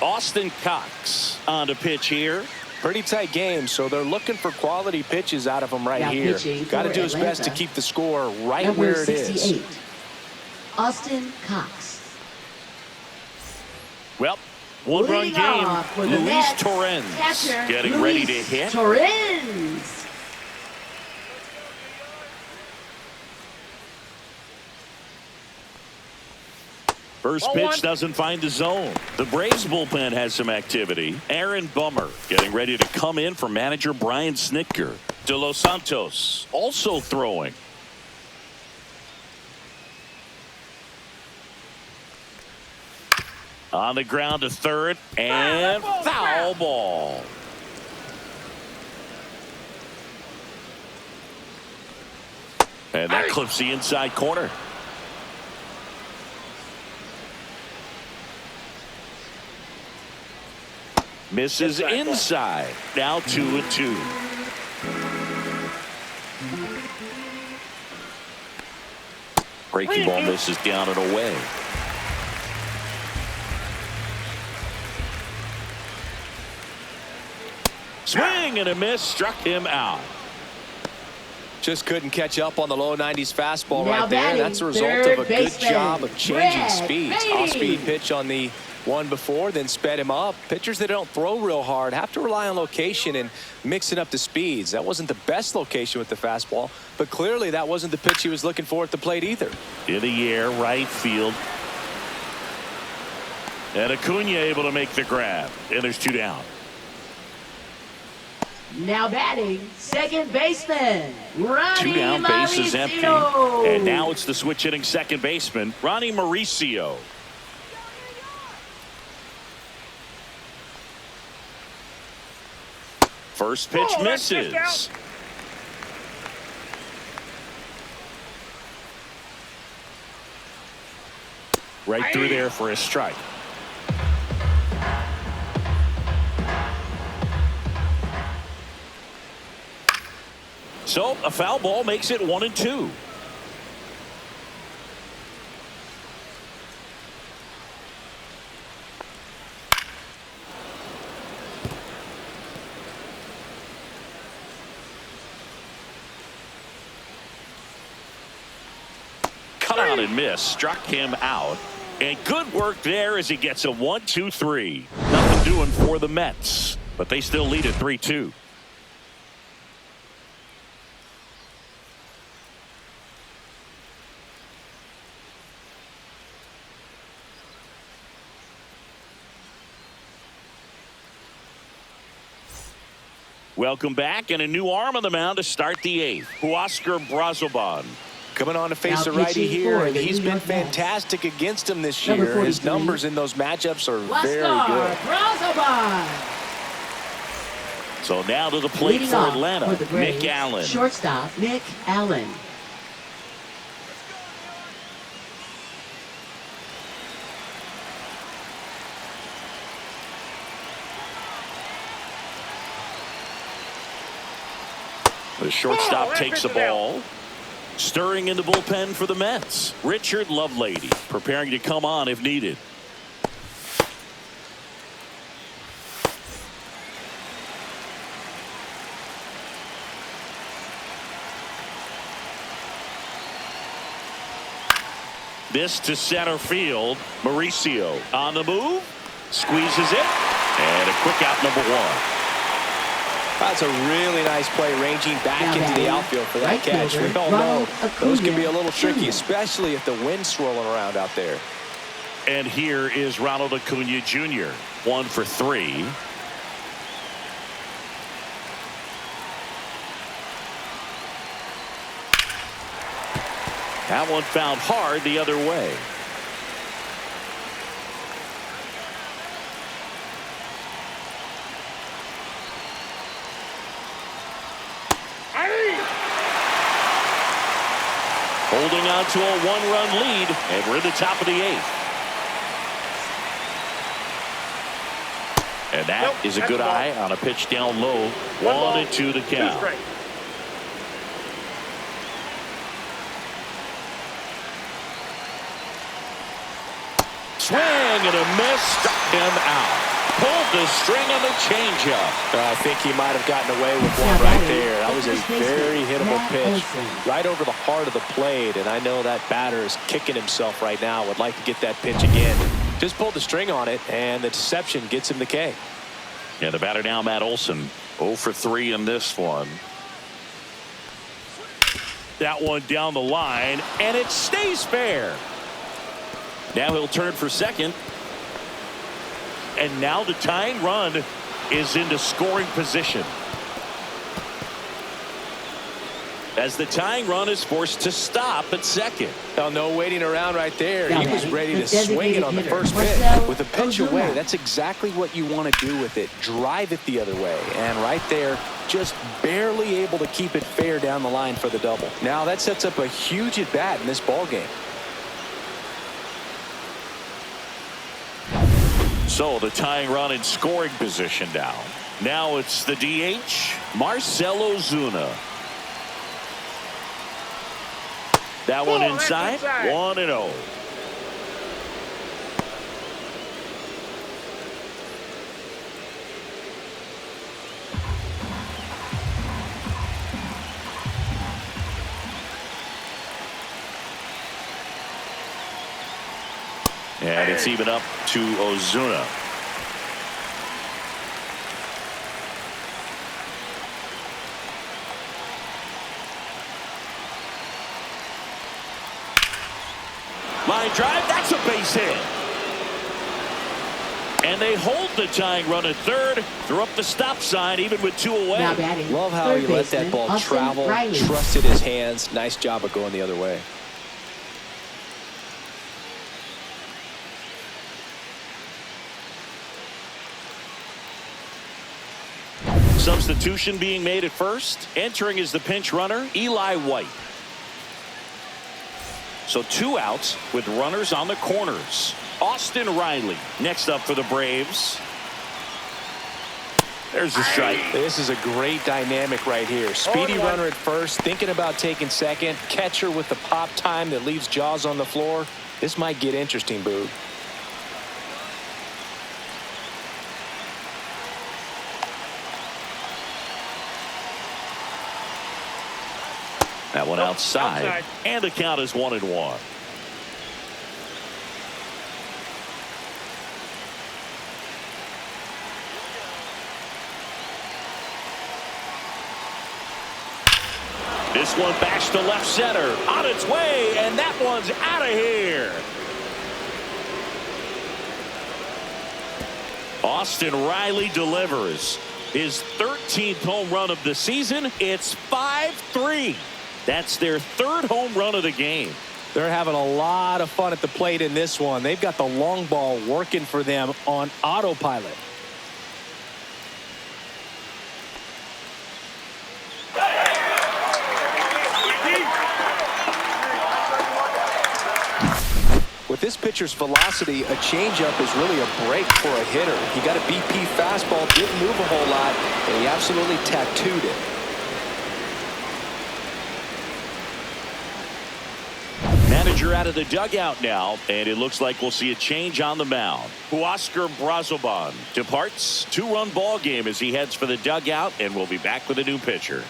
Austin Cox on the pitch here. Pretty tight game, so they're looking for quality pitches out of him right here. Got to do his best to keep the score right where it is. Austin Cox. Well, 1-run game. Luis Torrens getting ready to hit. Torrens. First pitch doesn't find the zone. The Braves bullpen has some activity. Aaron Bummer getting ready to come in for manager Brian Snitker. De Los Santos also throwing. On the ground to third, and foul ball. And that clips the inside corner. Misses inside. Now 2-2. Breaking ball misses down and away. Swing and a miss, struck him out. Just couldn't catch up on the low 90s fastball Now right there. batting, That's a result third of a good baseman, job of changing Brett speeds. Beatty. Off-speed pitch on the one before, then sped him up. Pitchers that don't throw real hard have to rely on location and mixing up the speeds. That wasn't the best location with the fastball, but clearly that wasn't the pitch he was looking for at the plate either. In the air, right field. And Acuna able to make the grab. And there's 2 down. Now batting, second baseman, Ronnie 2 down, base is empty. Mauricio. And now it's the switch hitting second baseman, Ronnie Mauricio. First pitch that's misses. just out. Right through there for a strike. So a foul ball makes it 1-2. Cut out and miss, struck him out. And good work there as he gets a 1-2-3. Nothing doing for the Mets, but they still lead at 3-2. Welcome back, and a new arm on the mound to start the 8th. Huascar Brazoban. Coming on to face Now a righty pitching here, for and the he's New been York Mets. fantastic against him this Number year. His 43, numbers in those matchups are very Huascar good. Brazoban. So now to the plate Leading for off Atlanta, for the Braves, Nick Allen. shortstop Nick Allen. The shortstop that takes the pitch is out. ball. Stirring in the bullpen for the Mets, Richard Lovelady, preparing to come on if needed. This to center field. Mauricio on the move. Squeezes it. And a quick out, number 1. That's a really nice play, ranging back Now into the batting, outfield for that right catch. We fielder, all know Ronald those can be a Acuna little tricky, Jr. especially if the wind's swirling around out there. And here is Ronald Acuna Jr. 1 for 3. That one found hard the other way. Holding on to a 1-run lead, and we're in the top of the 8th. And that Nope, is a that's good a ball. eye on a pitch down low. 1-2 the 2 count. straight. Swing and a miss, struck him out. Pulled the string on the changeup. I think he might have gotten away with one Now right batting, there. That was a first baseman, very hittable Matt pitch Olson. right over the heart of the plate, and I know that batter is kicking himself right now. Would like to get that pitch again. Just pulled the string on it, and the deception gets him the K. Yeah, the batter now, Matt Olson, 0 for 3 in this one. That one down the line, and it stays fair. Now he'll turn for second. And now the tying run is into scoring position. As the tying run is forced to stop at second. Now, no waiting around right there. Now He was batting, ready the to swing it on the designated first hitter, pitch. Marcell With a pitch Ozuna. away, that's exactly what you want to do with it. Drive it the other way. And right there, just barely able to keep it fair down the line for the double. Now that sets up a huge at bat in this ball game. So the tying run in scoring position now. Now it's the DH, Marcell Ozuna. That one Oh, that's inside. inside. 1-0. And it's even up to Ozuna. Line drive, that's a base hit. And they hold the tying run at third. Threw up the stop sign even with 2 away. Now batting, Love how third he let that baseman, ball Austin travel, Riley. trusted his hands. Nice job of going the other way. Substitution being made at first. Entering is the pinch runner, Eli White. So 2 outs with runners on the corners. Austin Riley next up for the Braves. There's the strike. This is a great dynamic right here. Speedy 0-1. runner at first, thinking about taking second. Catcher with the pop time that leaves Jaws on the floor. This might get interesting, Boog. That one outside. Outside. And the count is 1-1. This one bashed to left center. On its way, and that one's out of here. Austin Riley delivers his 13th home run of the season. It's 5-3. That's their 3rd home run of the game. They're having a lot of fun at the plate in this one. They've got the long ball working for them on autopilot. With this pitcher's velocity, a changeup is really a break for a hitter. He got a BP fastball, didn't move a whole lot, and he absolutely tattooed it. Manager out of the dugout now, and it looks like we'll see a change on the mound. Huascar Brazoban departs. 2-run ball game as he heads for the dugout, and we'll be back with a new pitcher.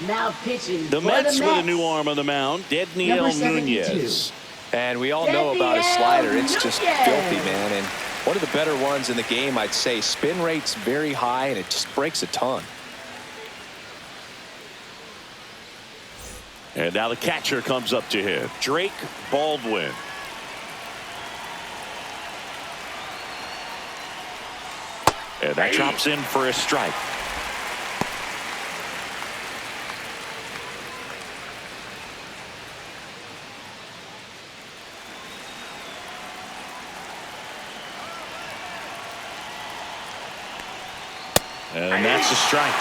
Now pitching The for Mets the with a Mets. new arm on the mound, Dedniel Number 72. Nunez. And we all know about his slider. It's just filthy, man. And one of the better ones in the game, I'd say. Spin rate's very high, and it just breaks a ton. And now the catcher comes up to him, Drake Baldwin. And that drops in for a strike. And that's a strike.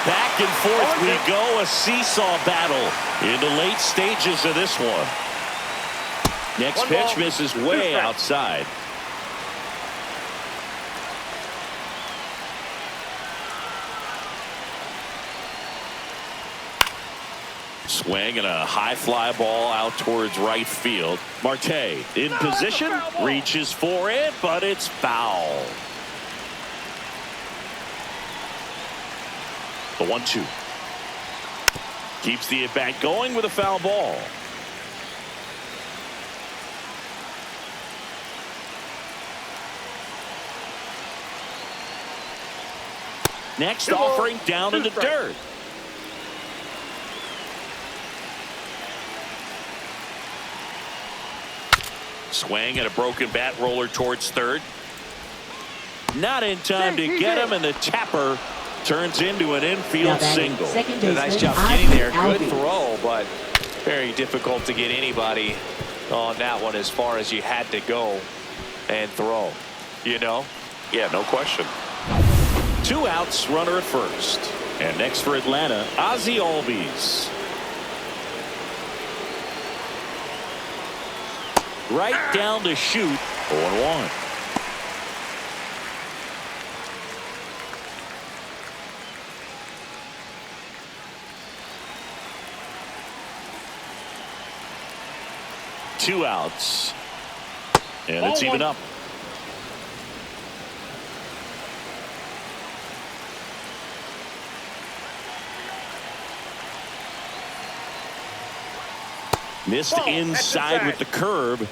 Back and forth we go, a seesaw battle in the late stages of this one. Next One pitch ball, misses 2 way strikes. outside. Swing and a high fly ball out towards right field. Marte in position, reaches for it, but it's foul. The 1-2. Keeps the at-bat going with a foul ball. Next offering down in the dirt. Swing and a broken bat roller towards third. Not in time to get him, and the tapper turns into an infield single. Second Did a nice baseman, job getting there. Ozzy Good Albies. throw, but very difficult to get anybody on that one as far as you had to go and throw. You know? Yeah, no question. 2 outs, runner at first. And next for Atlanta, Ozzy Albies. Right down to shoot. 0-1. 2 outs. And it's even up. Missed inside with the curve.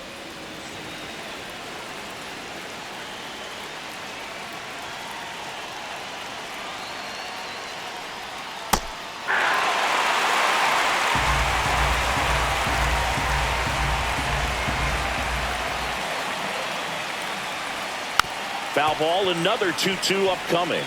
Foul ball, another 2-2 upcoming.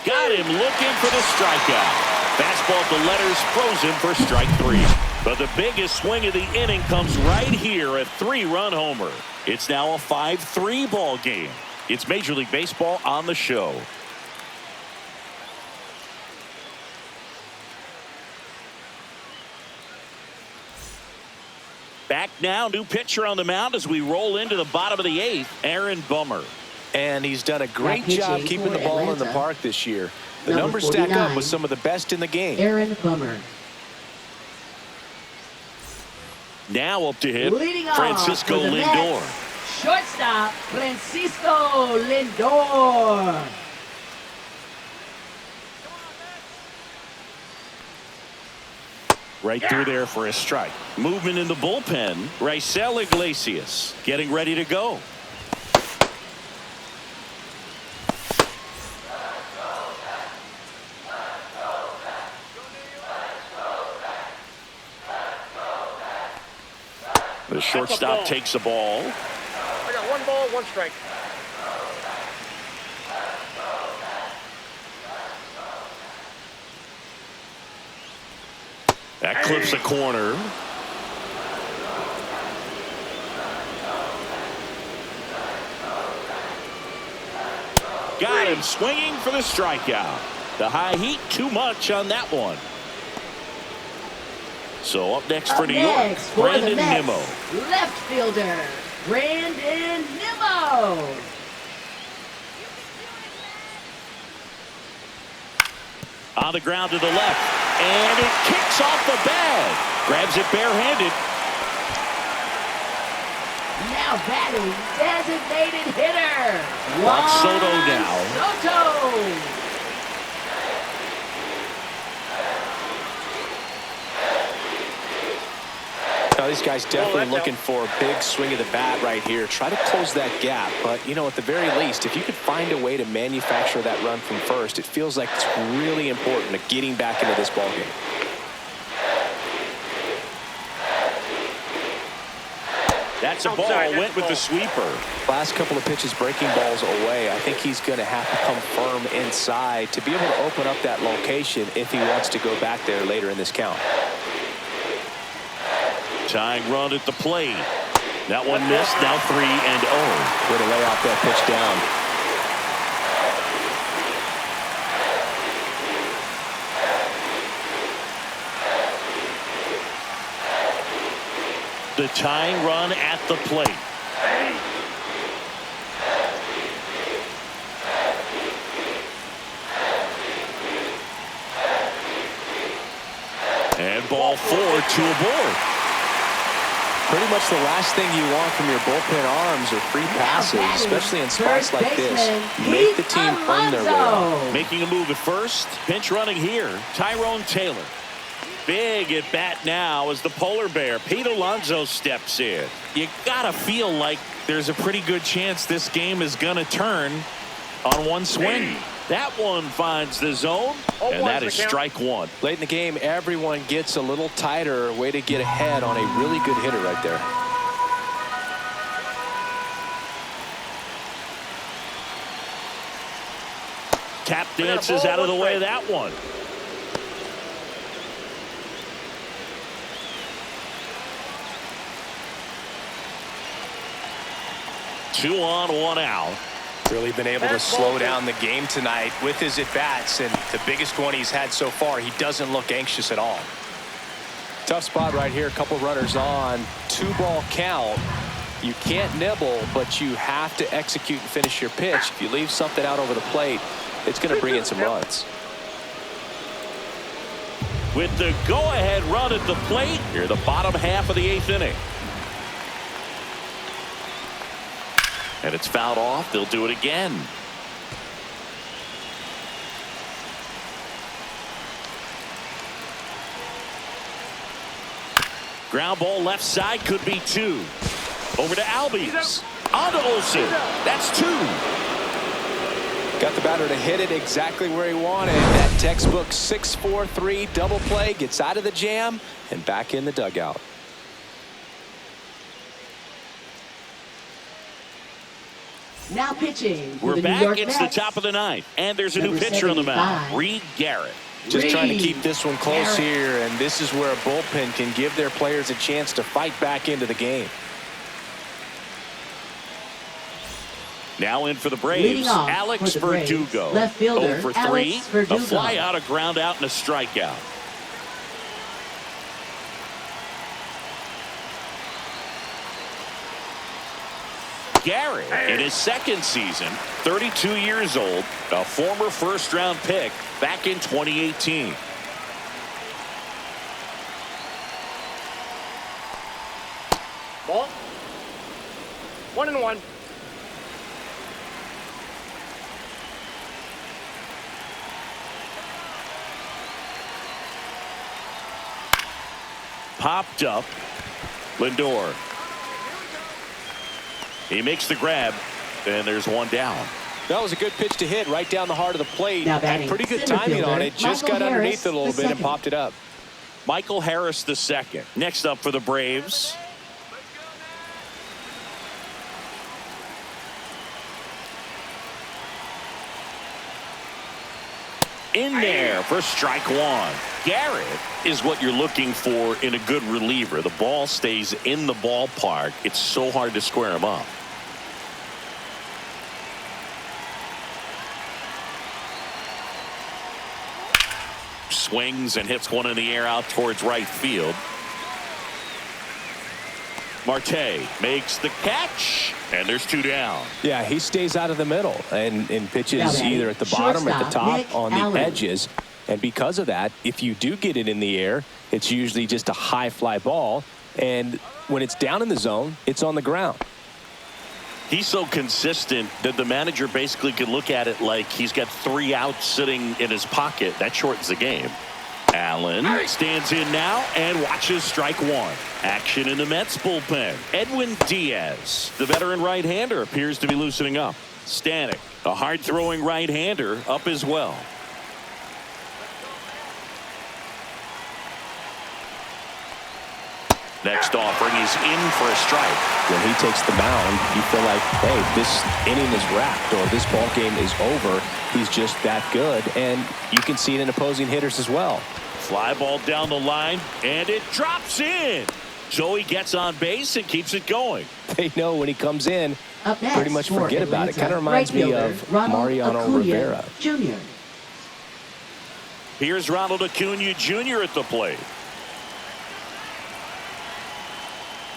Got him looking for the strikeout. Fastball at the letters, frozen for strike 3. But the biggest swing of the inning comes right here, a 3-run homer. It's now a 5-3 ball game. It's Major League Baseball on the show. Back now, new pitcher on the mound as we roll into the bottom of the 8th, Aaron Bummer. And he's done a great job keeping the ball in the park this year. The numbers stack up with some of the best in the game. Aaron Bummer. Now up to hit Leading off Francisco for the Lindor. Mets, shortstop Francisco Lindor. Right through there for a strike. Movement in the bullpen. Raisel Iglesias getting ready to go. The shortstop takes the ball. I got 1 ball, 1 strike. That clips the corner. Got him swinging for the strikeout. The high heat, too much on that one. So up next for New York, Brandon Nimmo. Left fielder, Brandon Nimmo. On the ground to the left. And it kicks off the bag. Grabs it barehanded. Now batting, designated hitter. Juan Soto now. Soto. Now, this guy's definitely looking for a big swing of the bat right here. Try to close that gap. But, you know, at the very least, if you could find a way to manufacture that run from first, it feels like it's really important to getting back into this ballgame. That's a ball. Went with the sweeper. Last couple of pitches breaking balls away. I think he's going to have to come firm inside to be able to open up that location if he wants to go back there later in this count. Tying run at the plate. That one missed. Now 3-0. Way to lay off that pitch down. The tying run at the plate. And ball 4, 2 aboard. Pretty much the last thing you want from your bullpen arms are free passes, especially in spots like this. Make the team earn their way out. Making a move at first. Pinch running here. Tyrone Taylor. Big at bat now as the polar bear, Pete Alonso, steps in. You gotta feel like there's a pretty good chance this game is gonna turn on one swing. That one finds the zone, and that is strike 1. Late in the game, everyone gets a little tighter. Way to get ahead on a really good hitter right there. Tap dances out of the way of that one. Two on, 1 out. Really been able to slow down the game tonight with his at-bats, and the biggest one he's had so far, he doesn't look anxious at all. Tough spot right here. A couple runners on. 2-ball count. You can't nibble, but you have to execute and finish your pitch. If you leave something out over the plate, it's going to bring in some runs. With the go-ahead run at the plate, here the bottom half of the 8th inning. And it's fouled off. They'll do it again. Ground ball left side, could be 2. Over to Albies. On to Olsen. That's 2. Got the batter to hit it exactly where he wanted. That textbook 6-4-3 double play, gets out of the jam and back in the dugout. Now pitching for We're the New back. York It's the Mets. top of the 9th. And there's a new Number pitcher on the mound. 75. Reed Garrett. Just trying to Reed keep this one close Garrett. here, and this is where a bullpen can give their players a chance to fight back into the game. Now in for the Leading Braves, off Alex for the Braves, Verdugo. left fielder, 0 for 3. Alex Verdugo. A fly out, a ground out, and a strikeout. Garrett, in his second season, 32 years old, a former first-round pick back in 2018. Ball. 1-1. Popped up. Lindor. He makes the grab, and there's one down. That was a good pitch to hit right down the heart of the plate. Now Had batting pretty good center timing on fielder, it. Just Michael got underneath Harris, it a little the bit and second. popped it up. Michael Harris the second. Next up for the Braves. In there for strike 1. Garrett is what you're looking for in a good reliever. The ball stays in the ballpark. It's so hard to square him up. Swings and hits one in the air out towards right field. Marte makes the catch, and there's 2 down. Yeah, he stays out of the middle and Now pitches batting, either at the bottom or at the shortstop, top Nick on Allen. the edges. And because of that, if you do get it in the air, it's usually just a high fly ball. And when it's down in the zone, it's on the ground. He's so consistent that the manager basically could look at it like he's got 3 outs sitting in his pocket. That shortens the game. Allen stands in now and watches strike 1. Action in the Mets bullpen. Edwin Diaz, the veteran right-hander, appears to be loosening up. Stanek, a hard-throwing right-hander, up as well. Next offering is in for a strike. When he takes the mound, you feel like, hey, this inning is wrapped or this ball game is over. He's just that good, and you can see it in opposing hitters as well. Fly ball down the line, and it drops in. So he gets on base and keeps it going. They know when he comes in, Up next, pretty much for forget about it. Atlanta, Kind of reminds right me fielder, of Ronald Mariano Acuna Rivera. Jr. Here's Ronald Acuna Jr. at the plate.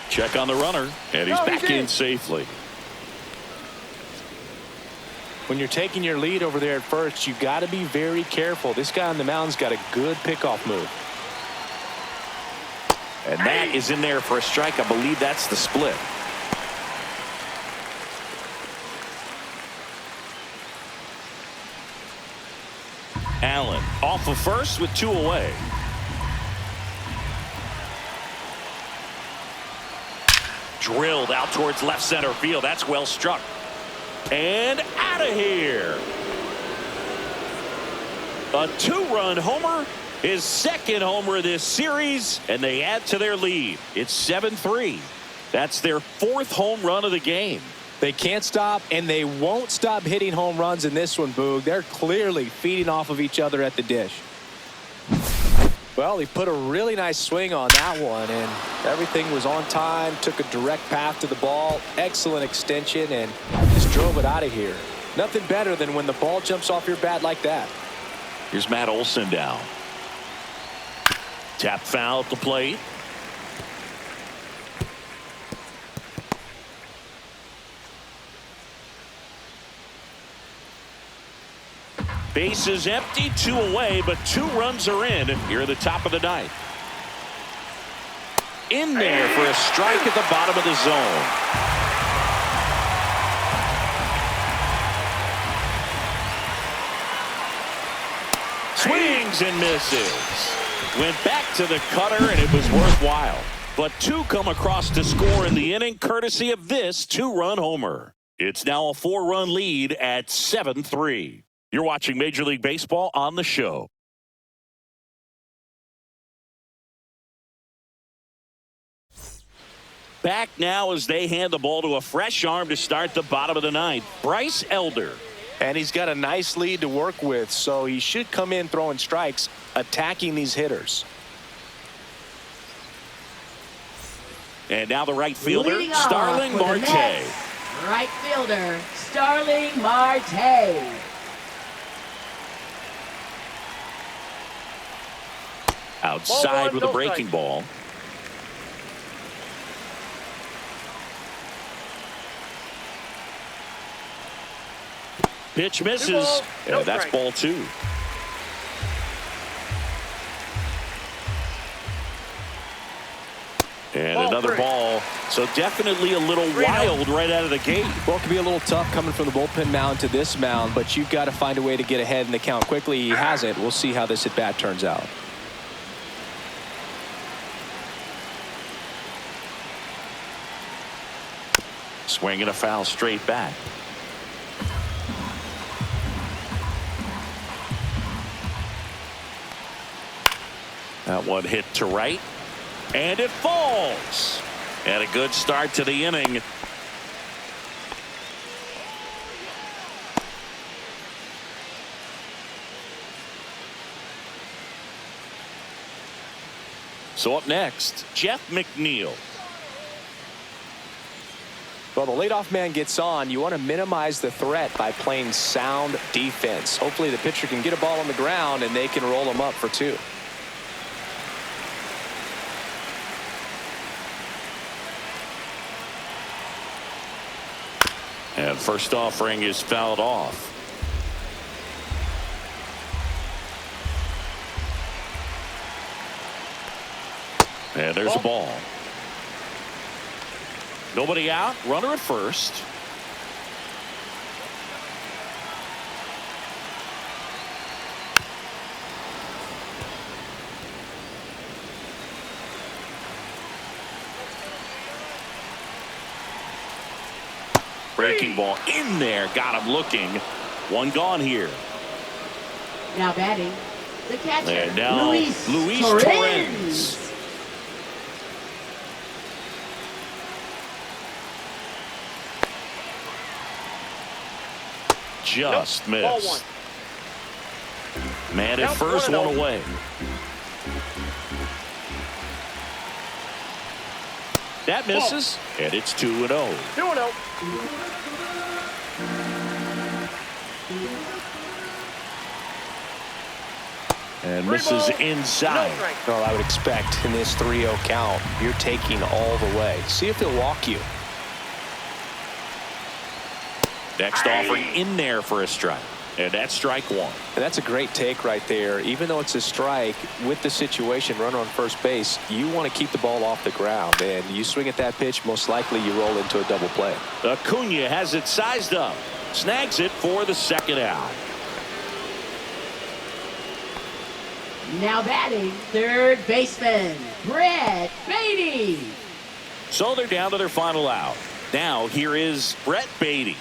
Check on the runner, and he's back in safely. When you're taking your lead over there at first, you got to be very careful. This guy on the mound's got a good pickoff move. And that is in there for a strike. I believe that's the split. Allen off of first with 2 away. Drilled out towards left center field. That's well struck. And out of here. A 2-run homer. His second homer of this series, and they add to their lead. It's 7-3. That's their 4th home run of the game. They can't stop, and they won't stop hitting home runs in this one, Boog. They're clearly feeding off of each other at the dish. Well, he put a really nice swing on that one, and everything was on time, took a direct path to the ball, excellent extension, and just drove it out of here. Nothing better than when the ball jumps off your bat like that. Here's Matt Olson down. Tap foul at the plate. Base is empty, 2 away, but 2 runs are in here at the top of the ninth. In there for a strike at the bottom of the zone. Swings and misses. Went back to the cutter, and it was worthwhile. But 2 come across to score in the inning, courtesy of this 2-run homer. It's now a 4-run lead at 7-3. You're watching Major League Baseball on the show. Back now as they hand the ball to a fresh arm to start the bottom of the ninth. Bryce Elder. And he's got a nice lead to work with, so he should come in throwing strikes, attacking these hitters. And now the right fielder, Leading off Starling for the Marte. Mets, right fielder, Starling Marte. Outside Ball with a one, no breaking strike. ball. Pitch misses. 2 balls, no That's strike. ball 2. And Ball another 3. ball. So definitely a little 3-0. wild right out of the gate. Well, it can be a little tough coming from the bullpen mound to this mound, but you've got to find a way to get ahead in the count quickly. He hasn't. We'll see how this at-bat turns out. Swinging a foul straight back. That one hit to right. And it falls. And a good start to the inning. So up next, Jeff McNeil. Well, the leadoff man gets on. You want to minimize the threat by playing sound defense. Hopefully the pitcher can get a ball on the ground and they can roll him up for 2. And first offering is fouled off. And there's a ball. Nobody out. Runner at first. Breaking ball in there. Got him looking. 1 gone here. Now batting, the catcher, And now Luis Torrens. Torrens. Just Nope. Ball missed. 1. Man at Now first, 1-0. 1 away. That misses, and it's 2-0. 2-0. And 3 misses balls, no inside. strike. Well, I would expect in this 3-0 count, you're taking all the way. See if he'll walk you. Next offering in there for a strike. And that's strike 1. And that's a great take right there. Even though it's a strike, with the situation, runner on first base, you want to keep the ball off the ground. And you swing at that pitch, most likely you roll into a double play. Acuna has it sized up. Snags it for the second out. Now batting, third baseman, Brett Beatty. So they're down to their final out. Now here is Brett Beatty.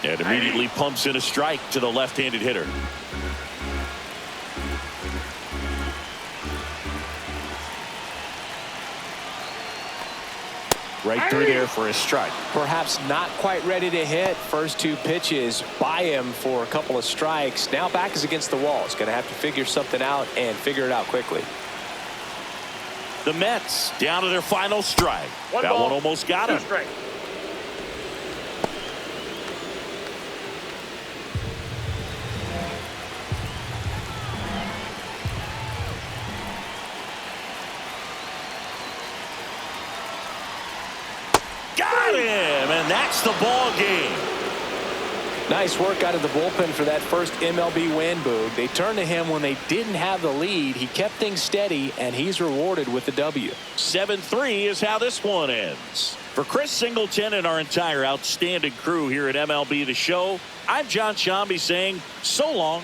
And immediately pumps in a strike to the left-handed hitter. Right through there for a strike. Perhaps not quite ready to hit. First 2 pitches by him for a couple of strikes. Now back is against the wall. He's going to have to figure something out and figure it out quickly. The Mets down to their final strike. 1 That ball, one almost got 2 him. strikes. Got him, and that's the ball game. Nice work out of the bullpen for that first MLB win, Boog. They turned to him when they didn't have the lead. He kept things steady, and he's rewarded with the W. 7-3 is how this one ends. For Chris Singleton and our entire outstanding crew here at MLB The Show, I'm John Shambi saying so long.